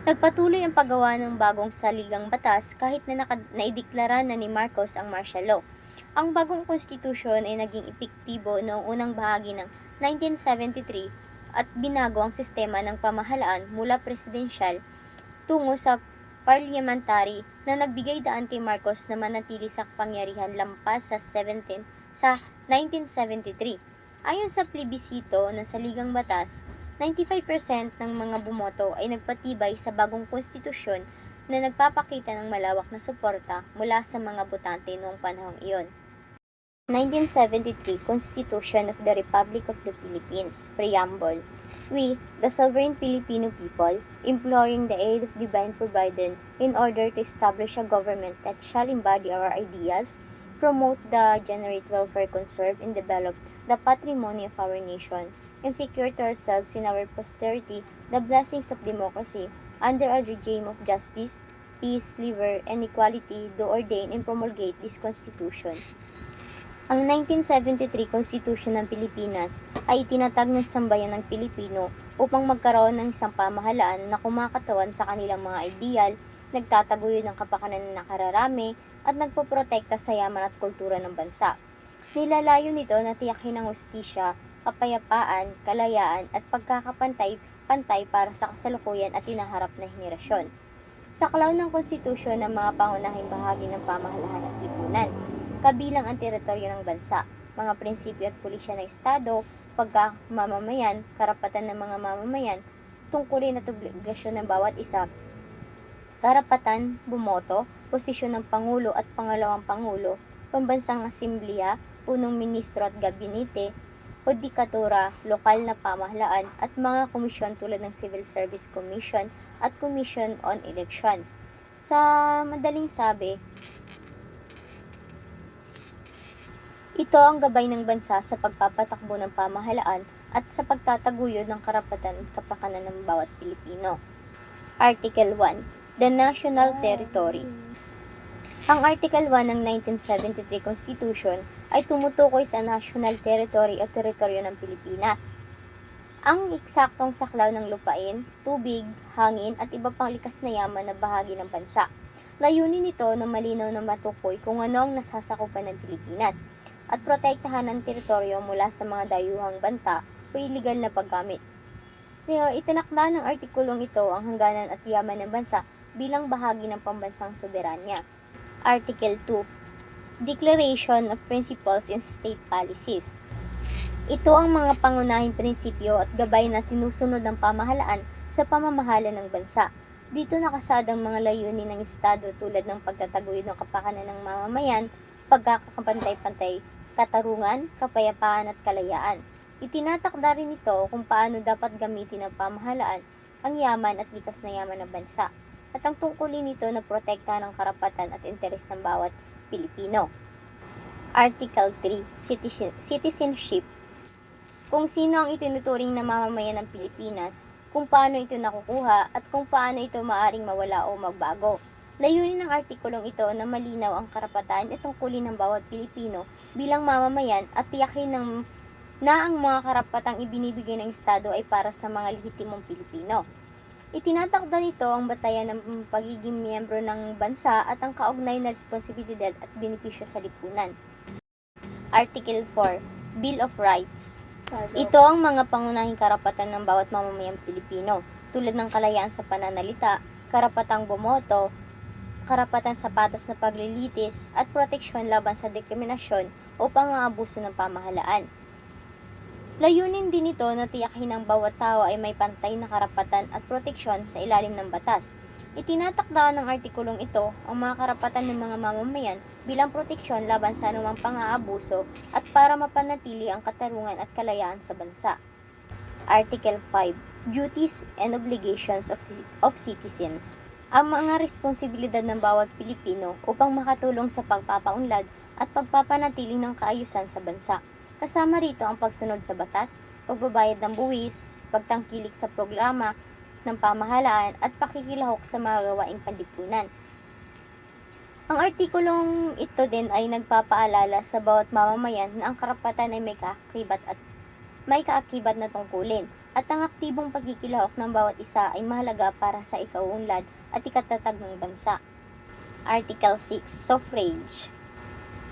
Nagpatuloy ang paggawa ng bagong saligang batas kahit na naideklara na ni Marcos ang martial law. Ang bagong konstitusyon ay naging epektibo noong unang bahagi ng 1973 at binago ang sistema ng pamahalaan mula presidensyal tungo sa parliamentary na nagbigay daan kay Marcos na manatili sa kapangyarihan lampas sa 1973. Ayon sa plebisito ng saligang batas, 95% ng mga bumoto ay nagpatibay sa bagong konstitusyon na nagpapakita ng malawak na suporta mula sa mga botante noong panahong iyon. 1973 Constitution of the Republic of the Philippines Preamble. We, the sovereign Filipino people, imploring the aid of divine providence in order to establish a government that shall embody our ideas, promote the generate welfare, conserve and develop the patrimony of our nation, and secure to ourselves and our posterity the blessings of democracy under a regime of justice, peace, liberty, and equality, do ordain and promulgate this Constitution. Ang 1973 Constitution ng Pilipinas ay itinatag ng sambayan ng Pilipino upang magkaroon ng isang pamahalaan na kumakatawan sa kanilang mga ideal, nagtataguyod ng kapakanan ng nakararami, at nagpoprotekta sa yaman at kultura ng bansa. Nilalayo nito na tiyakin ang hustisya, kapayapaan, kalayaan at pagkakapantay-pantay para sa kasalukuyan at tinaharap na henerasyon. Saklaw ng konstitusyon ng mga pangunahing bahagi ng pamahalaan at lipunan, kabilang ang teritoryo ng bansa, mga prinsipyo at pulisya ng Estado, pagkamamamayan, karapatan ng mga mamamayan, tungkulin at obligasyon ng bawat isa, karapatan bumoto, posisyon ng Pangulo at Pangalawang Pangulo, pambansang asemblea, punong ministro at gabinete, hudikatura, lokal na pamahalaan at mga komisyon tulad ng Civil Service Commission at Commission on Elections. Sa madaling sabi, ito ang gabay ng bansa sa pagpapatakbo ng pamahalaan at sa pagtataguyod ng karapatan at kapakanan ng bawat Pilipino. Article 1. The National Territory. Ang Article 1 ng 1973 Constitution ay tumutukoy sa national territory o teritoryo ng Pilipinas. Ang eksaktong saklaw ng lupain, tubig, hangin at iba pang likas na yaman na bahagi ng bansa. Layunin nito na malinaw na matukoy kung ano ang nasasakupan ng Pilipinas at protektahan ang teritoryo mula sa mga dayuhang banta o iligal na paggamit. Itinakda ng artikulong ito ang hangganan at yaman ng bansa bilang bahagi ng pambansang soberanya. Article 2. Declaration of Principles and State Policies. Ito ang mga pangunahing prinsipyo at gabay na sinusunod ng pamahalaan sa pamamahala ng bansa. Dito nakasad ang mga layunin ng Estado tulad ng pagtataguyod ng kapakanan ng mamamayan, pagkakapantay-pantay, katarungan, kapayapaan at kalayaan. Itinatakda rin ito kung paano dapat gamitin ng pamahalaan ang yaman at likas na yaman ng bansa, at ang tungkulin nito na protektahan ang karapatan at interes ng bawat Pilipino. Article 3. Citizenship. Kung sino ang itinuturing na mamamayan ng Pilipinas, kung paano ito nakukuha, at kung paano ito maaring mawala o magbago. Layunin ng artikulong ito na malinaw ang karapatan at tungkulin ng bawat Pilipino bilang mamamayan at tiyakin na ang mga karapatang ibinibigay ng Estado ay para sa mga lehitimong Pilipino. Itinatakda nito ang batayan ng pagiging miyembro ng bansa at ang kaugnay na responsibilidad at benepisyo sa lipunan. Article 4. Bill of Rights. Ito ang mga pangunahing karapatan ng bawat mamamayang Pilipino, tulad ng kalayaan sa pananalita, karapatang bumoto, karapatan sa patas na paglilitis, at proteksyon laban sa diskriminasyon o pang-aabuso ng pamahalaan. Layunin din ito na tiyakin ang bawat tao ay may pantay na karapatan at proteksyon sa ilalim ng batas. Itinatakda ng artikulong ito ang mga karapatan ng mga mamamayan bilang proteksyon laban sa anumang pang-aabuso at para mapanatili ang katarungan at kalayaan sa bansa. Article 5. Duties and Obligations of Citizens. Ang mga responsibilidad ng bawat Pilipino upang makatulong sa pagpapaunlad at pagpapanatili ng kaayusan sa bansa. Kasama rito ang pagsunod sa batas, pagbabayad ng buwis, pagtangkilik sa programa ng pamahalaan at pakikilahok sa mga gawaing panlipunan. Ang artikulong ito din ay nagpapaalala sa bawat mamamayan na ang karapatan ay may kaakibat at may kaakibat na tungkulin, at ang aktibong pagkikilahok ng bawat isa ay mahalaga para sa ikauunlad at ikatatag ng bansa. Article 6. Suffrage.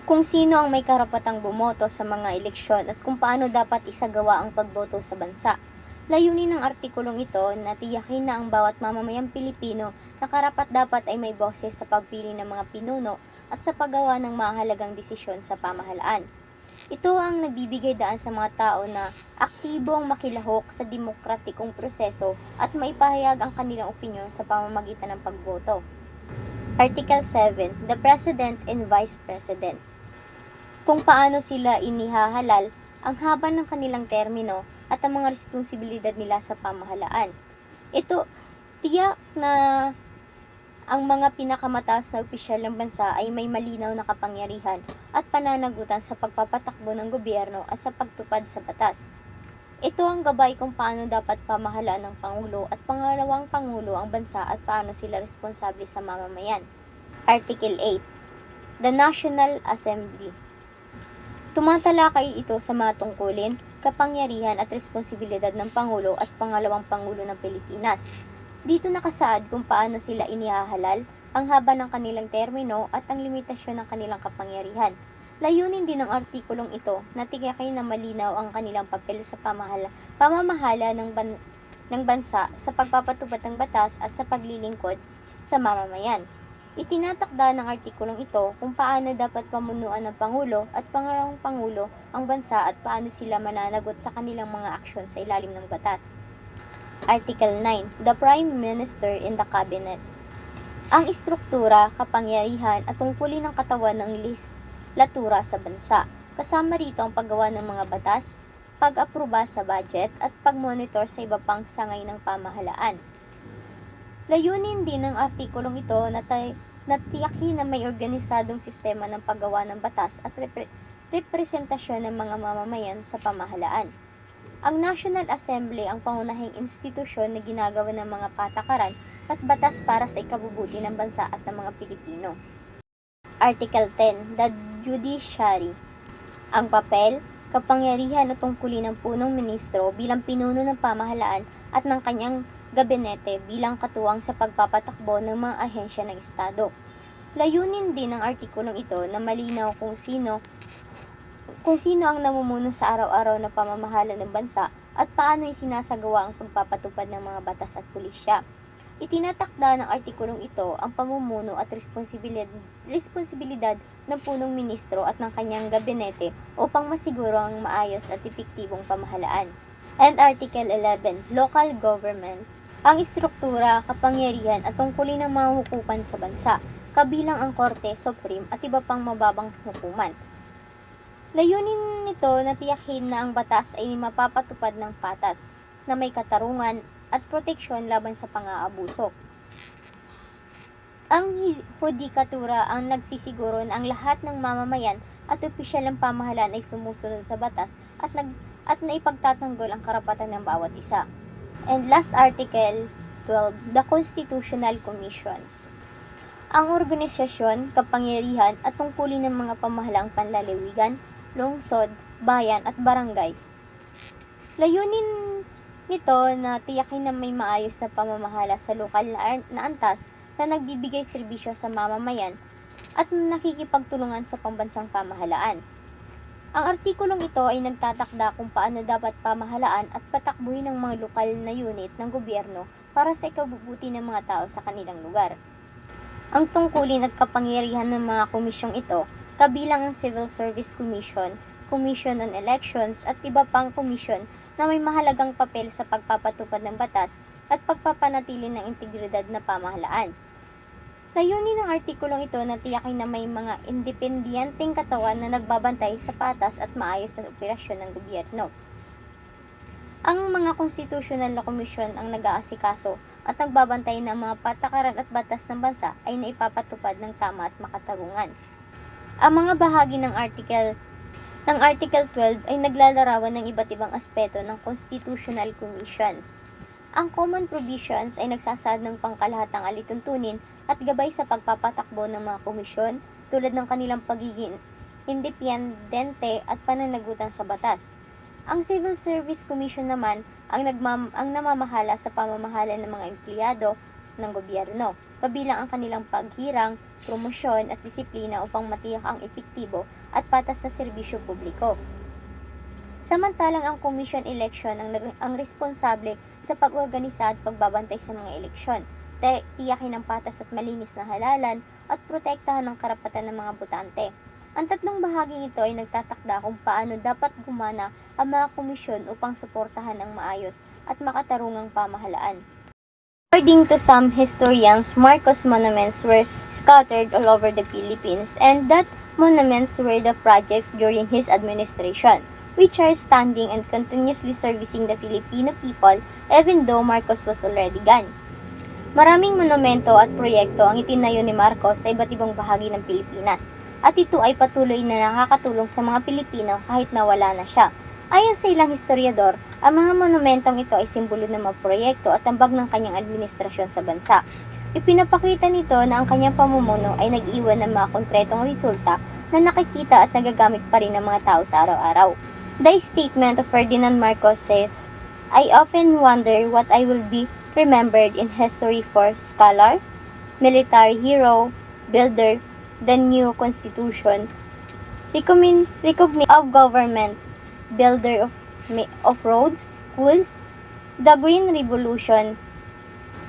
Kung sino ang may karapatang bumoto sa mga eleksyon at kung paano dapat isagawa ang pagboto sa bansa. Layunin ng artikulong ito na tiyakin na ang bawat mamamayang Pilipino na karapat-dapat ay may boses sa pagpili ng mga pinuno at sa paggawa ng mahalagang desisyon sa pamahalaan. Ito ang nagbibigay daan sa mga tao na aktibong makilahok sa demokratikong proseso at maipahayag ang kanilang opinyon sa pamamagitan ng pagboto. Article 7. The President and Vice President. Kung paano sila inihahalal, ang haba ng kanilang termino at ang mga responsibilidad nila sa pamahalaan. Ito, tiyak na ang mga pinakamataas na opisyal ng bansa ay may malinaw na kapangyarihan at pananagutan sa pagpapatakbo ng gobyerno at sa pagtupad sa batas. Ito ang gabay kung paano dapat pamahalaan ng Pangulo at pangalawang Pangulo ang bansa at paano sila responsable sa mamamayan. Article 8. The National Assembly. Tumatalakay ito sa mga tungkulin, kapangyarihan at responsibilidad ng Pangulo at pangalawang Pangulo ng Pilipinas. Dito nakasaad kung paano sila inihahalal, ang haba ng kanilang termino at ang limitasyon ng kanilang kapangyarihan. Layunin din ng artikulong ito na tiyakin na malinaw ang kanilang papel sa pamamahala ng bansa sa pagpapatupad ng batas at sa paglilingkod sa mamamayan. Itinatakda ng artikulong ito kung paano dapat pamunuan ng Pangulo at pangalawang Pangulo ang bansa at paano sila mananagot sa kanilang mga aksyon sa ilalim ng batas. Article 9. The Prime Minister in the Cabinet. Ang istruktura, kapangyarihan at tungkulin ng katawan ng legislatura sa bansa. Kasama rito ang paggawa ng mga batas, pag-aproba sa budget at pag-monitor sa iba pang sangay ng pamahalaan. Layunin din ng artikulong ito na tiyakin na may organisadong sistema ng paggawa ng batas at representasyon ng mga mamamayan sa pamahalaan. Ang National Assembly ang pangunahing institusyon na ginagawa ng mga patakaran at batas para sa ikabubuti ng bansa at ng mga Pilipino. Article 10. The Judiciary. Ang papel, kapangyarihan at tungkulin ng punong ministro bilang pinuno ng pamahalaan at ng kanyang gabinete bilang katuwang sa pagpapatakbo ng mga ahensya ng Estado. Layunin din ng artikulong ito na malinaw kung sino ang namumuno sa araw-araw na pamamahala ng bansa at paano isinasagawa ang pagpapatupad ng mga batas at pulisya. Itinatakda ng artikulong ito ang pamumuno at responsibilidad ng punong ministro at ng kanyang gabinete upang masiguro ang maayos at epektibong pamahalaan. And Article 11. Local Government. Ang istruktura, kapangyarihan at tungkulin ng mga hukuman sa bansa, kabilang ang Korte Supreme at iba pang mababang hukuman. Layunin nito na tiyakin na ang batas ay mapapatupad ng patas, na may katarungan at proteksyon laban sa pang-aabuso. Ang hudikatura ang nagsisiguro na ang lahat ng mamamayan at opisyal ng pamahalaan ay sumusunod sa batas at naipagtatanggol ang karapatan ng bawat isa. And last Article 12, the Constitutional Commissions. Ang organisasyon, kapangyarihan at tungkulin ng mga pamahalang panlalawigan, lungsod, bayan at barangay. Layunin nito na tiyakin na may maayos na pamamahala sa lokal na antas na nagbibigay serbisyo sa mamamayan at nakikipagtulungan sa pambansang pamahalaan. Ang artikulong ito ay nagtatakda kung paano dapat pamahalaan at patakbuhin ng mga lokal na unit ng gobyerno para sa ikabubuti ng mga tao sa kanilang lugar. Ang tungkulin at kapangyarihan ng mga komisyong ito, kabilang ang Civil Service Commission, Commission on Elections at iba pang komisyon na may mahalagang papel sa pagpapatupad ng batas at pagpapanatili ng integridad na pamahalaan. Layunin ng artikulong ito na tiyakin na may mga independenteng katawan na nagbabantay sa patas at maayos na operasyon ng gobyerno. Ang mga konstitusyonal na komisyon ang nag-aasikaso at nagbabantay ng mga patakaran at batas ng bansa ay naipapatupad ng tama at makatagungan. Ang mga bahagi ng Article 12 ay naglalarawan ng iba't ibang aspeto ng constitutional commissions. Ang common provisions ay nagsasaad ng pangkalahatang alituntunin at gabay sa pagpapatakbo ng mga komisyon tulad ng kanilang pagiging independente at pananagutan sa batas. Ang Civil Service Commission naman ang namamahala sa pamamahala ng mga empleyado ng gobyerno, kabilang ang kanilang paghirang, promosyon at disiplina upang matiyak ang epektibo at patas na serbisyo publiko. Samantalang ang Commission Election ang responsable sa pag-organisa at pagbabantay sa mga eleksyon, tiyakin ang patas at malinis na halalan at protektahan ang karapatan ng mga botante. Ang tatlong bahaging ito ay nagtatakda kung paano dapat gumana ang mga komisyon upang suportahan ang maayos at makatarungang pamahalaan. According to some historians, Marcos monuments were scattered all over the Philippines and that monuments were the projects during his administration, which are standing and continuously servicing the Filipino people even though Marcos was already gone. Maraming monumento at proyekto ang itinayo ni Marcos sa iba't ibang bahagi ng Pilipinas, at ito ay patuloy na nakakatulong sa mga Pilipino kahit nawala na siya. Ayon sa ilang historiador, ang mga monumentong ito ay simbolo ng mga proyekto at tambag ng kanyang administrasyon sa bansa. Ipinapakita nito na ang kanyang pamumuno ay nag-iwan ng mga konkretong resulta na nakikita at nagagamit pa rin ng mga tao sa araw-araw. The statement of Ferdinand Marcos says, "I often wonder what I will be remembered in history for: scholar, military hero, builder, the new constitution, recognition of government, builder of roads, schools, the Green Revolution,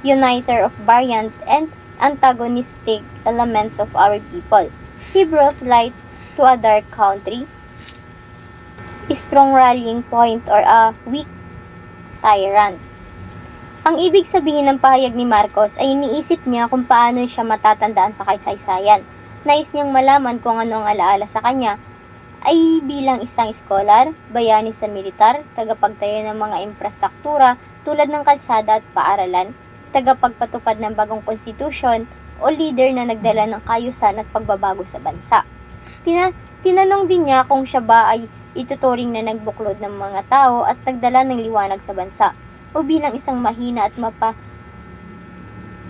uniter of variant and antagonistic elements of our people. He brought light to a dark country, a strong rallying point or a weak tyrant." Ang ibig sabihin ng pahayag ni Marcos ay iniisip niya kung paano siya matatandaan sa kasaysayan. Nais niyang malaman kung ano ang alaala sa kanya ay bilang isang scholar, bayani sa militar, tagapagtayo ng mga infrastruktura tulad ng kalsada at paaralan, tagapagpatupad ng bagong konstitusyon, o leader na nagdala ng kaayusan at pagbabago sa bansa. Tinanong din niya kung siya ba ay ituturing na nagbuklod ng mga tao at nagdala ng liwanag sa bansa, o bilang isang mahina at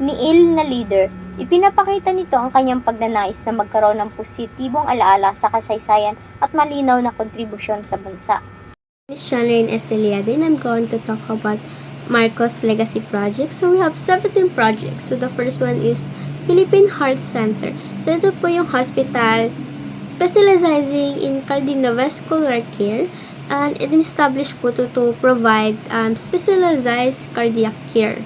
niil na leader. Ipinapakita nito ang kanyang pagnanais na magkaroon ng positibong alaala sa kasaysayan at malinaw na kontribusyon sa bansa. This is Shanarin Esteliade, and I'm going to talk about Marcos Legacy Project. So we have 17 projects. So the first one is Philippine Heart Center. So ito po yung hospital specializing in cardiovascular care, and it established po to provide specialized cardiac care.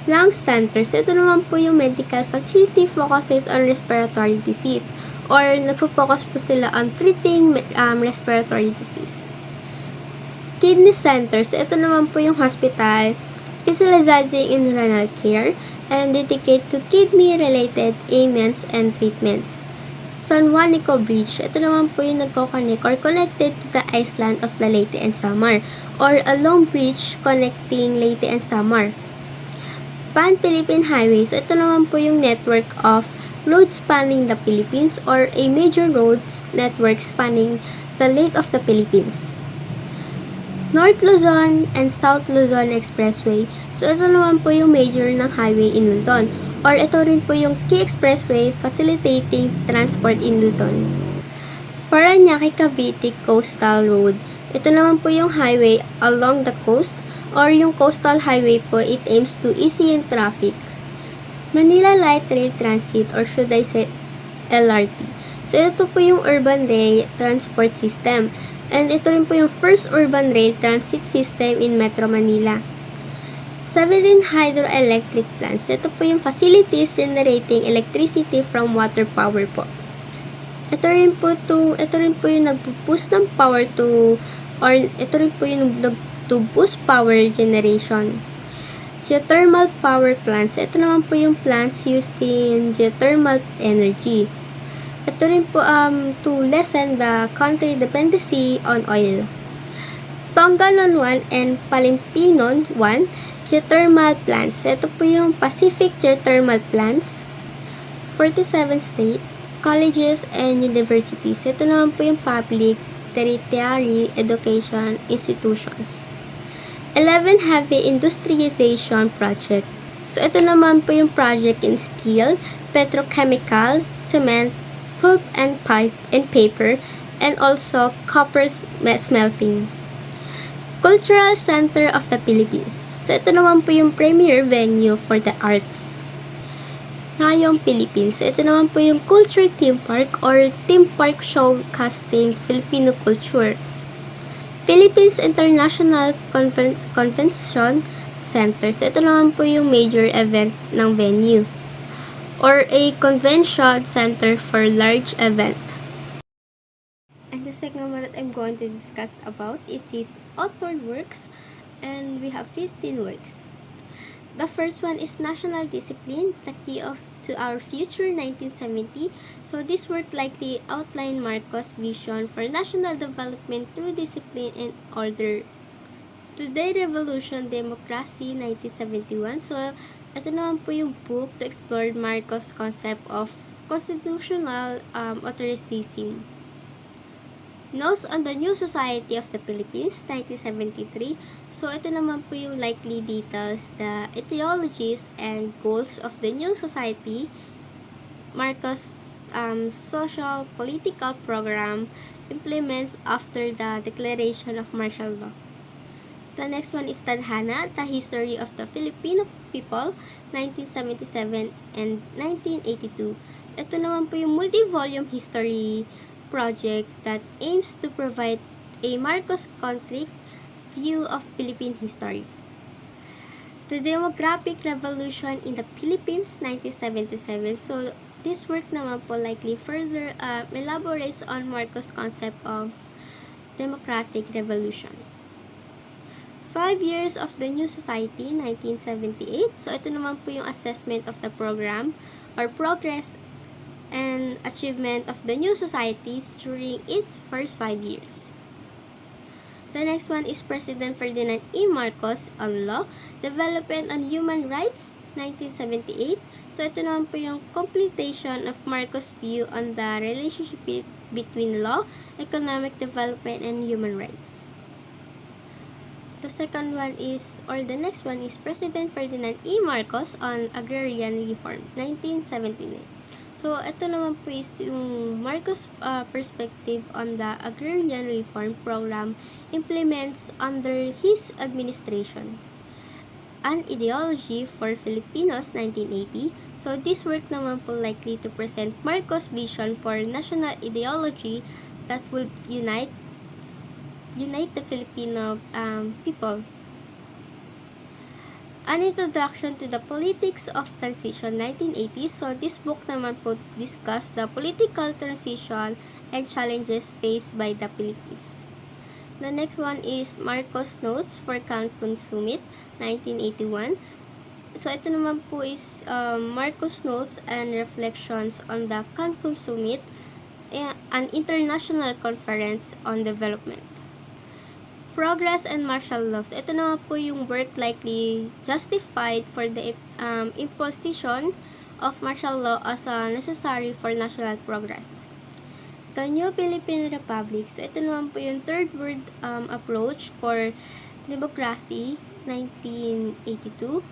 Lung Center. So ito naman po yung medical facility focuses on respiratory disease, or nagpo-focus po sila on treating respiratory disease. Kidney Center. So ito naman po yung hospital specializing in renal care and dedicated to kidney-related ailments and treatments. San Juanico Bridge. Ito naman po yung nagko-connect or connected to the island of the Leyte and Samar, or a long bridge connecting Leyte and Samar. Pan-Philippine Highway. So ito naman po yung network of roads spanning the Philippines, or a major roads network spanning the Lake of the Philippines. North Luzon and South Luzon Expressway. So ito naman po yung major ng highway in Luzon, or ito rin po yung key expressway facilitating transport in Luzon. Parañaque Cavite Coastal Road. Ito naman po yung highway along the coast, or yung coastal highway po. It aims to ease in traffic. Manila Light Rail Transit, or should I say LRT. So ito po yung urban rail transport system, and ito rin po yung first urban rail transit system in Metro Manila. 17 hydroelectric plants. So ito po yung facilities generating electricity from water power po. Ito rin po yung nagpo-boost ng power to, or ito rin po yung to boost power generation. Geothermal power plants. Ito naman po yung plants using geothermal energy. Ito rin po to lessen the country dependency on oil. Tongganon 1 and Palimpinon 1 geothermal plants. Ito po yung Pacific geothermal plants. 47 state colleges and universities. Ito naman po yung public tertiary education institutions. 11 heavy industrialization project. So ito naman po yung project in steel, petrochemical, cement, pulp and pipe and paper, and also copper smelting. Cultural Center of the Philippines. So, ito naman po yung premier venue for the arts ngayong Philippines. So, ito naman po yung Culture Theme Park or Theme Park showcasing Filipino culture. Philippines International Convention Center. So, ito naman po yung major event ng venue or a convention center for large event. And the second one that I'm going to discuss about is his authored works, and we have 15 works. The first one is National Discipline, the Key to Our Future, 1970. So this work likely outlined Marcos' vision for national development through discipline and order. Today Revolution, Democracy, 1971. So ito naman po yung book to explore Marcos' concept of constitutional authoritarianism. Notes on the New Society of the Philippines, 1973. So, ito naman po yung likely details, the etiologies and goals of the new society, Marcos' social political program implements after the declaration of martial law. The next one is Tadhana, the History of the Filipino People, 1977 and 1982. Ito naman po yung multi-volume history project that aims to provide a Marcos-centric view of Philippine history. The Demographic Revolution in the Philippines, 1977. So, this work naman po likely further elaborates on Marcos' concept of democratic revolution. 5 years of the New Society, 1978. So, ito naman po yung assessment of the program or progress and achievement of the new societies during its first 5 years. The next one is President Ferdinand E. Marcos on Law, Development on Human Rights, 1978. So, ito naman po yung completion of Marcos' view on the relationship between law, economic development, and human rights. The second one is, or the next one is President Ferdinand E. Marcos on Agrarian Reform, 1979. So, ito naman po is yung Marcos' perspective on the Agrarian Reform Program implements under his administration. An Ideology for Filipinos, 1980. So, this work naman po likely to present Marcos' vision for national ideology that will unite the Filipino people. An Introduction to the Politics of Transition, 1980. So, this book naman po discuss the political transition and challenges faced by the Philippines. The next one is Marcos Notes for Cancun Summit, 1981. So, ito naman po is Marcos Notes and Reflections on the Cancun Summit, an international conference on development. Progress and martial laws. Ito naman po yung work likely justified for the imposition of martial law as necessary for national progress. The New Philippine Republic. So, ito naman po yung third world approach for democracy, 1982.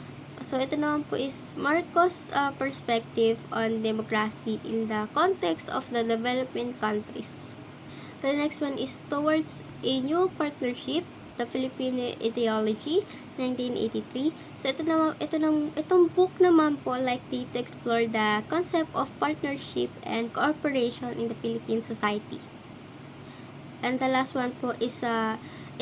So, ito naman po is Marcos' perspective on democracy in the context of the developing countries. The next one is Towards a New Partnership, the Filipino Ideology, 1983. So, itong book naman po likely to explore the concept of partnership and cooperation in the Philippine society. And the last one po is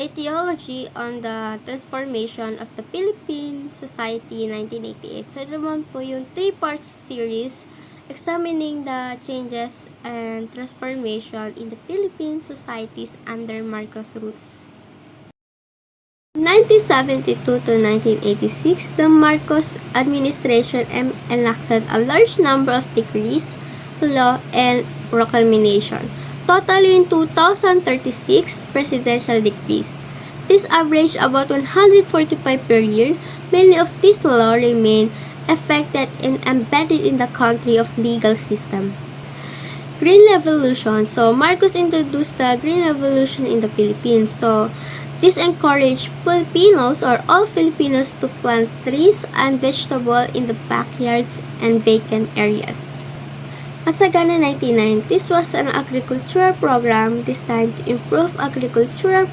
Etiology on the Transformation of the Philippine Society, 1988. So, ito naman po yung 3-part series examining the changes and transformation in the Philippine societies under Marcos' rules. 1972 to 1986, the Marcos administration enacted a large number of decrees, law, and proclamation, totaling 2,036 presidential decrees. This averaged about 145 per year. Many of these laws remain affected and embedded in the country of legal system. Green Revolution. So, Marcos introduced the Green Revolution in the Philippines. So, this encouraged Filipinos or all Filipinos to plant trees and vegetables in the backyards and vacant areas. Masagana 99. This was an agricultural program designed to improve agricultural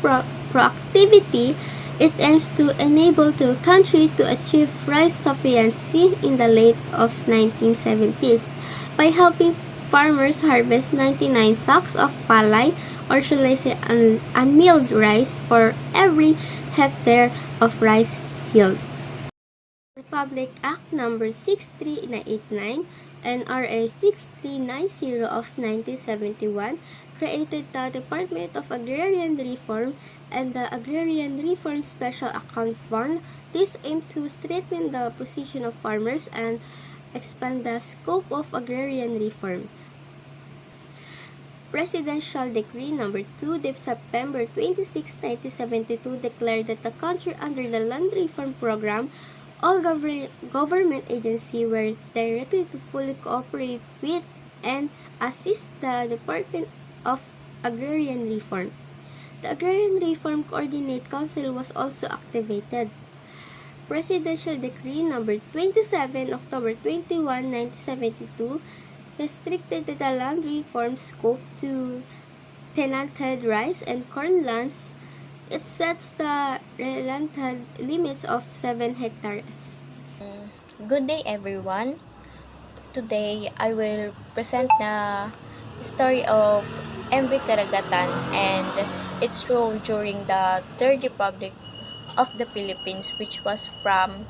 proactivity, it aims to enable the country to achieve rice sufficiency in the late of 1970s by helping farmers harvest 99 sacks of palay, or should I say unmilled rice, for every hectare of rice field. Republic Act Number 63989 and RA 6390 of 1971 created the Department of Agrarian Reform and the Agrarian Reform Special Account Fund. This aimed to strengthen the position of farmers and expand the scope of agrarian reform. Presidential Decree Number 2, dated September 26, 1972, declared that the country under the Land Reform Program, all government agencies were directed to fully cooperate with and assist the Department of Agrarian Reform. The Agrarian Reform Coordinate Council was also activated. Presidential Decree Number 27, October 21, 1972, restricted the land reform scope to tenanted rice and corn lands. It sets the related limits of 7 hectares. Good day, everyone. Today, I will present the story of MV Karagatan and its role during the Third Republic of the Philippines, which was from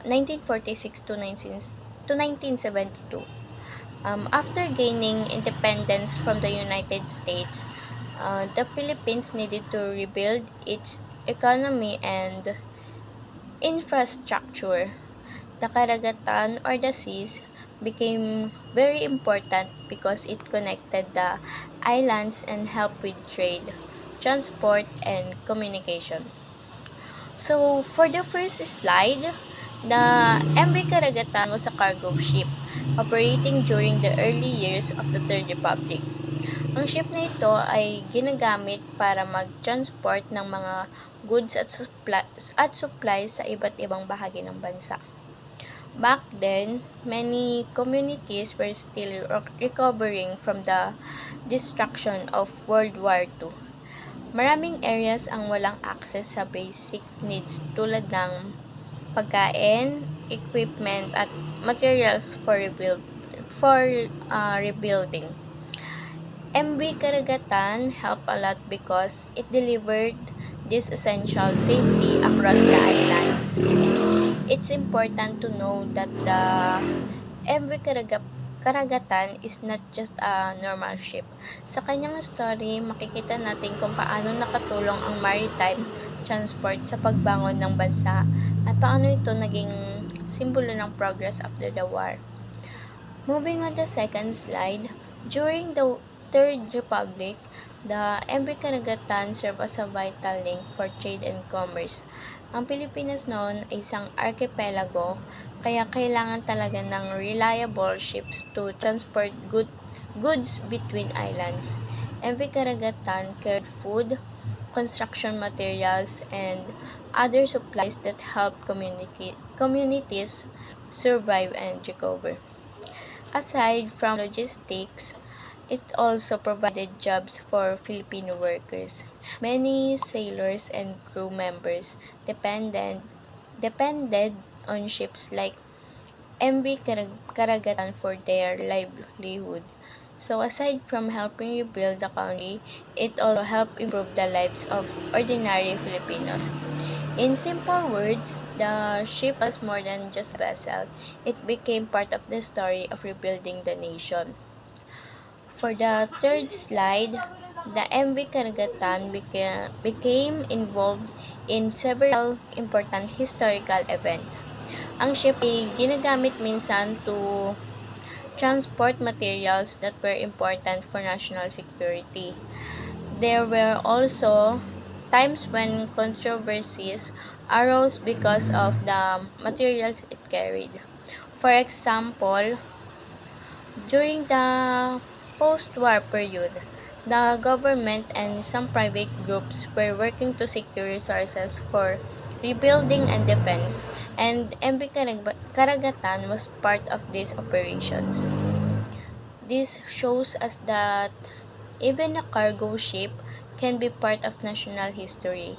1946 to 1972. After gaining independence from the United States, the Philippines needed to rebuild its economy and infrastructure. The Karagatan, or the seas, became very important because it connected the islands and helped with trade, transport, and communication. So, for the first slide, the MV Karagatan was a cargo ship operating during the early years of the Third Republic. Ang ship na ito ay ginagamit para mag-transport ng mga goods at supplies sa iba't ibang bahagi ng bansa. Back then, many communities were still recovering from the destruction of World War II. Maraming areas ang walang access sa basic needs tulad ng pagkain, equipment, at materials for rebuilding. MV Karagatan helped a lot because it delivered this essential safely across the islands. It's important to know that the MV Karagatan is not just a normal ship. Sa kanyang story, makikita natin kung paano nakatulong ang maritime transport sa pagbangon ng bansa at paano ito naging simbolo ng progress after the war. Moving on the second slide, during the Third Republic, the MV Karagatan served as a vital link for trade and commerce. Ang Pilipinas noon ay isang archipelago, kaya kailangan talaga ng reliable ships to transport goods between islands. MV Karagatan carried food, construction materials, and other supplies that helped communities survive and recover. Aside from logistics, it also provided jobs for Filipino workers. Many sailors and crew members depended on ships like MV Karagatan for their livelihood. So aside from helping rebuild the country, it also helped improve the lives of ordinary Filipinos. In simple words, the ship was more than just a vessel. It became part of the story of rebuilding the nation. For the third slide, the MV Karagatan became involved in several important historical events. Ang ship ay ginagamit minsan to transport materials that were important for national security. There were also times when controversies arose because of the materials it carried. For example, during the post-war period, the government and some private groups were working to secure resources for rebuilding and defense, and MV Karagatan was part of these operations. This shows us that even a cargo ship can be part of national history.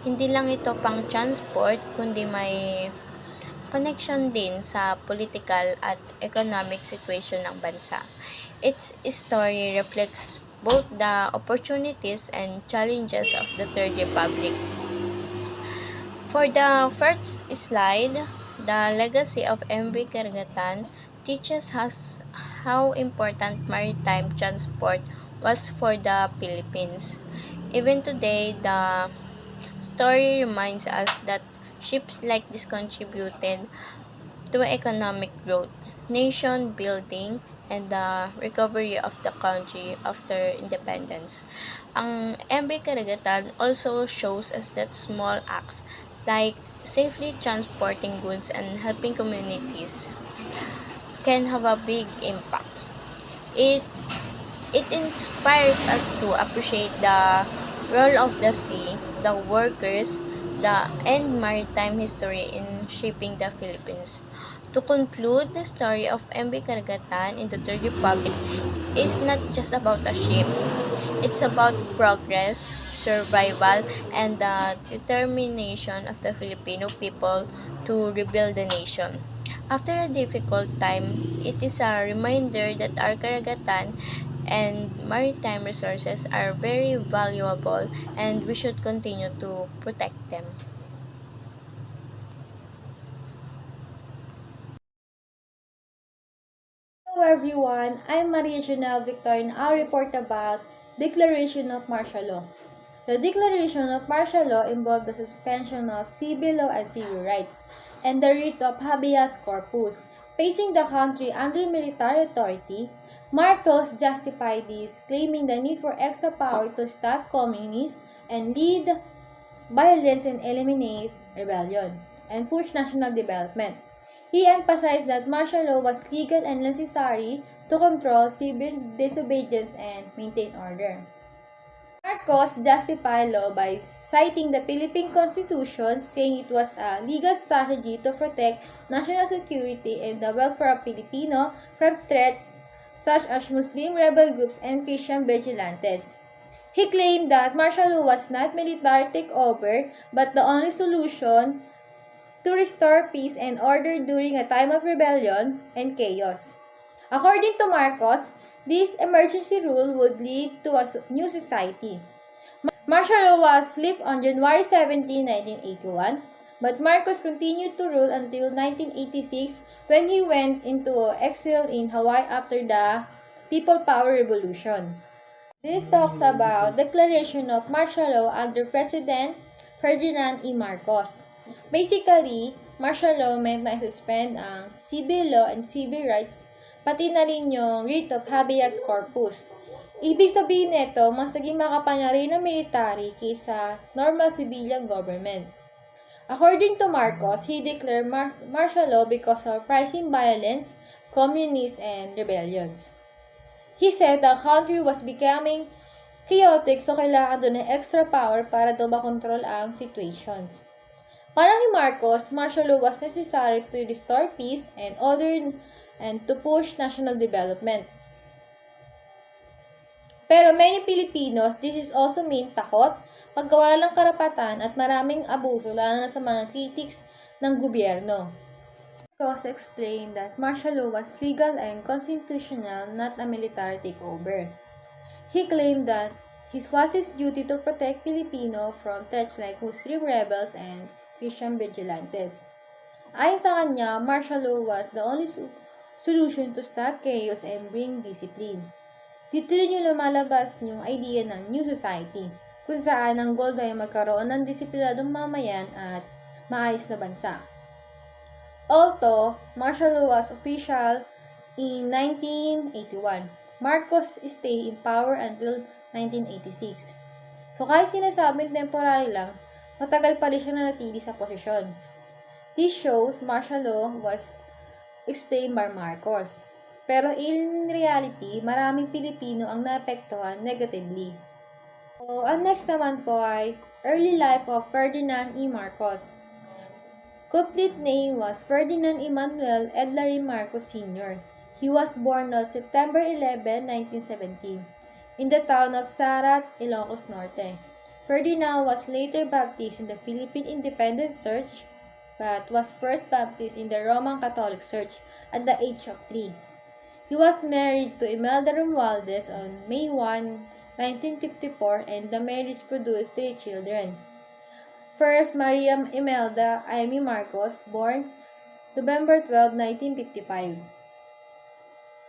Hindi lang ito pang transport, kundi may connection din sa political at economic situation ng bansa. Its story reflects both the opportunities and challenges of the Third Republic. For the first slide, the legacy of MV Karagatan teaches us how important maritime transport was for the Philippines. Even today, the story reminds us that ships like this contributed to economic growth, nation building, and the recovery of the country after independence. Ang MV Karagatan also shows us that small acts like safely transporting goods and helping communities can have a big impact. It it inspires us to appreciate the role of the sea, the workers, and maritime history in shaping the Philippines. To conclude, the story of MV Karagatan in the Third Republic is not just about a ship. It's about progress, survival, and the determination of the Filipino people to rebuild the nation. After a difficult time, it is a reminder that our karagatan and maritime resources are very valuable and we should continue to protect them. Hello everyone, I'm Maria Janelle Victor and I'll report about Declaration of Martial Law. The Declaration of Martial Law involved the suspension of civil law and civil rights and the writ of habeas corpus. Facing the country under military authority, Marcos justified this, claiming the need for extra power to stop communists and lead violence and eliminate rebellion, and push national development. He emphasized that martial law was legal and necessary to control civil disobedience and maintain order. Marcos justified law by citing the Philippine Constitution, saying it was a legal strategy to protect national security and the welfare of Filipino from threats such as Muslim rebel groups and Christian vigilantes. He claimed that martial law was not military takeover, but the only solution to restore peace and order during a time of rebellion and chaos. According to Marcos, this emergency rule would lead to a new society. Martial law was lifted on January 17, 1981, but Marcos continued to rule until 1986 when he went into exile in Hawaii after the People Power Revolution. This talks about declaration of martial law under President Ferdinand E. Marcos. Basically, martial law meant na suspend ang civil law and civil rights, pati na rin yung writ of habeas corpus. Ibig sabihin nito, mas naging makapangyarihan ng military kaysa normal civilian government. According to Marcos, he declared martial law because of rising violence, communists, and rebellions. He said the country was becoming chaotic, so kailangan doon ng extra power para daw makontrol ang situations. Para ni Marcos, martial law was necessary to restore peace and order and to push national development. Pero many Filipinos, this is also mean takot, paggawa ng karapatan at maraming abuso lalo na sa mga critics ng gobyerno. Marcos explained that martial law was legal and constitutional, not a military takeover. He claimed that it was his duty to protect Filipino from threats like Muslim rebels and Christian vigilantes. Ayon sa kanya, martial law was the only solution to stop chaos and bring discipline. Dito rin yung lumalabas yung idea ng new society, kung saan ang goal ay magkaroon ng disiplinadong mamayan at maayos na bansa. Although martial law was official in 1981, Marcos stayed in power until 1986. So kahit sinasabing temporary lang, matagal pa rin siya nanatili sa posisyon. This shows martial law was explained by Marcos. Pero in reality, maraming Pilipino ang naapektuhan negatively. So, ang next naman po ay early life of Ferdinand E. Marcos. Complete name was Ferdinand Emmanuel Edlarin Marcos Sr. He was born on September 11, 1917. in the town of Sarat, Ilocos Norte. Ferdinand was later baptized in the Philippine Independence Church, but was first baptized in the Roman Catholic Church at the age of 3. He was married to Imelda Romualdez on May 1, 1954, and the marriage produced 3 children. First, Maria Imelda Amy Marcos, born November 12, 1955.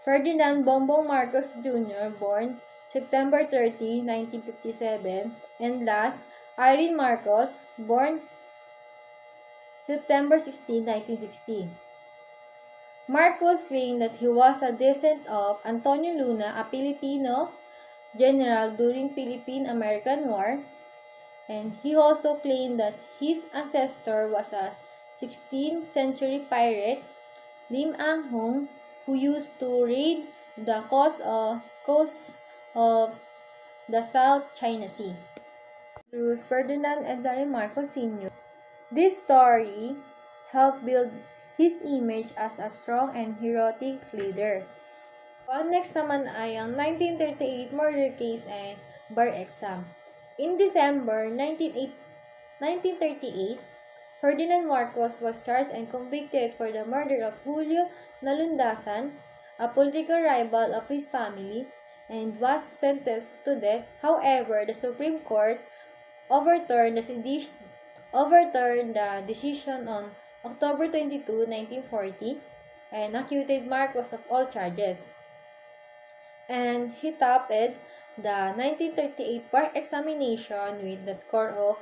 Ferdinand Bongbong Marcos Jr., born September 30, 1957. And last, Irene Marcos, born September 16, 1960. Marcos claimed that he was a descendant of Antonio Luna, a Filipino general during Philippine-American War, and he also claimed that his ancestor was a 16th century pirate, Lim Ang Hung, who used to raid the coast of the South China Sea. Bruce Ferdinand and Larry Marcos Sr. This story helped build his image as a strong and heroic leader. Next naman ay ang 1938 murder case and bar exam. In December 1938, Ferdinand Marcos was charged and convicted for the murder of Julio Nalundasan, a political rival of his family, and was sentenced to death. However, the Supreme Court overturned the decision on October 22, 1940, and acquitted Marcos of all charges. And he topped the 1938 bar examination with the score of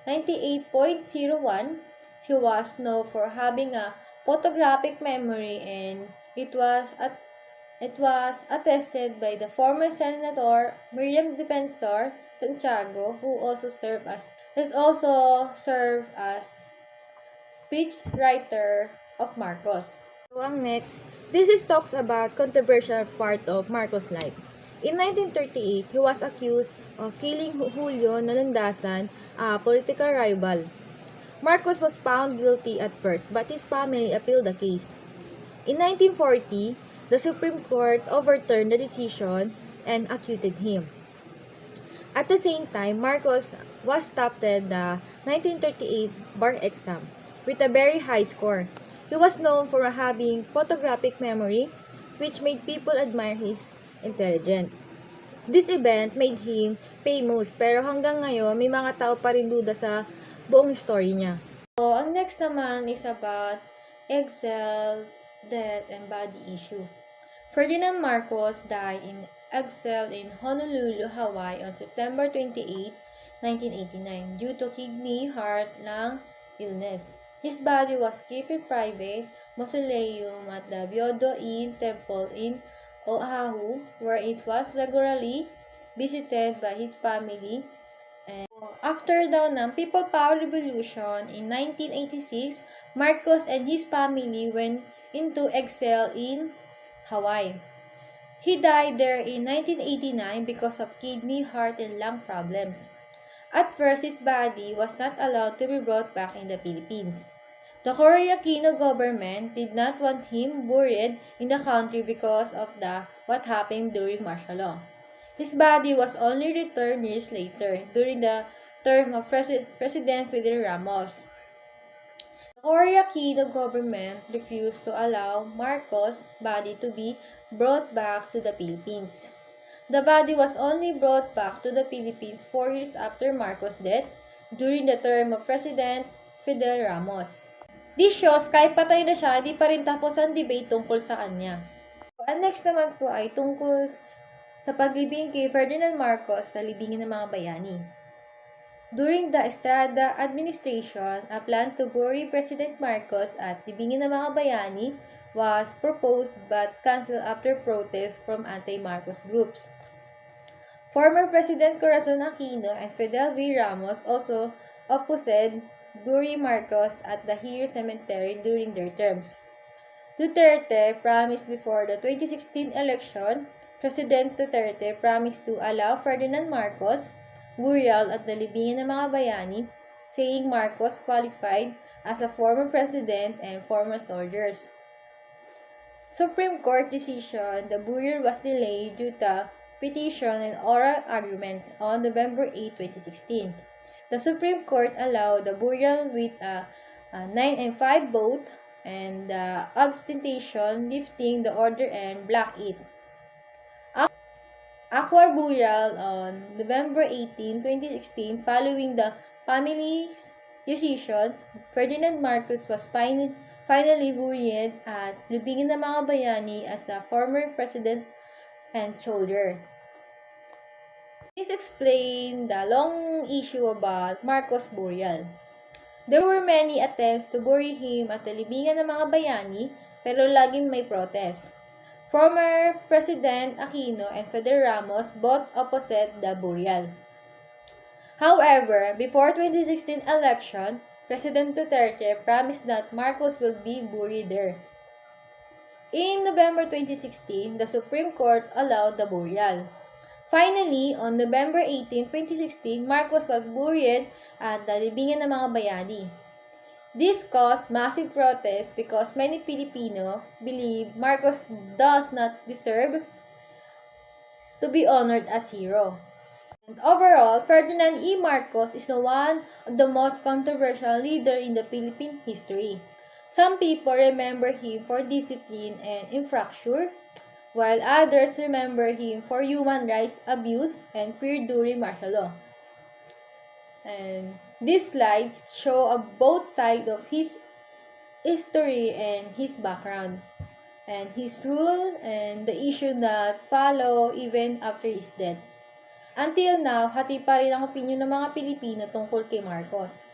98.01. He was known for having a photographic memory, and it was attested by the former Senator Miriam Defensor Santiago, who also served as speechwriter of Marcos. So, ang next, this talks about controversial part of Marcos' life. In 1938, he was accused of killing Julio Nalundasan, a political rival. Marcos was found guilty at first, but his family appealed the case. In 1940, the Supreme Court overturned the decision and acquitted him. At the same time, Marcos was topped the 1938 bar exam with a very high score. He was known for having photographic memory, which made people admire his intelligence. This event made him famous, pero hanggang ngayon, may mga tao pa rin duda sa buong story niya. So, ang next naman is about exile, death, and body issue. Ferdinand Marcos died in exile in Honolulu, Hawaii on September 28, 1989 due to kidney, heart, lung illness. His body was kept in private mausoleum at the Byodo Inn Temple in Oahu, where it was regularly visited by his family. And after daw ng People Power Revolution in 1986, Marcos and his family went into exile in Hawaii. He died there in 1989 because of kidney, heart, and lung problems. At first, his body was not allowed to be brought back in the Philippines. The Cory Aquino government did not want him buried in the country because of what happened during martial law. His body was only returned years later during the term of President Fidel Ramos. The Cory Aquino government refused to allow Marcos' body to be brought back to the Philippines. The body was only brought back to the Philippines 4 years after Marcos' death during the term of President Fidel Ramos. This shows kahit patay na siya, di pa rin tapos ang debate tungkol sa kanya. Ang next naman po ay tungkol sa paglibing kay Ferdinand Marcos sa libingin ng mga bayani. During the Estrada administration, a plan to bury President Marcos at libingin ng mga bayani was proposed but cancelled after protests from anti-Marcos groups. Former President Corazon Aquino and Fidel V. Ramos also opposed bury Marcos at the Hir Cemetery during their terms. Duterte promised before the 2016 election. President Duterte promised to allow Ferdinand Marcos burial at the libingin ng mga bayani, saying Marcos qualified as a former president and former soldiers. Supreme Court decision, the burial was delayed due to petition and oral arguments on November 8, 2016. The Supreme Court allowed the burial with a 9-5 vote and the abstention lifting the order and block it. Aquar burial on November 18, 2016 following the family's decisions, Ferdinand Marcos was finally buried at Libingan ng mga Bayani as the former president and soldier. This explains the long issue about Marcos' burial. There were many attempts to bury him at the Libingan ng mga Bayani, pero laging may protest. Former President Aquino and Fidel Ramos both opposed the burial. However, before 2016 election, President Duterte promised that Marcos will be buried there. In November 2016, the Supreme Court allowed the burial. Finally, on November 18, 2016, Marcos was buried at the Libingan ng mga Bayani. This caused massive protests because many Filipino believe Marcos does not deserve to be honored as hero. And overall, Ferdinand E. Marcos is one of the most controversial leaders in the Philippine history. Some people remember him for discipline and infrastructure, while others remember him for human rights abuse and fear during martial law. And these slides show both sides of his history and his background, and his rule and the issue that follow even after his death. Until now, hati pa rin ang opinion ng mga Pilipino tungkol kay Marcos.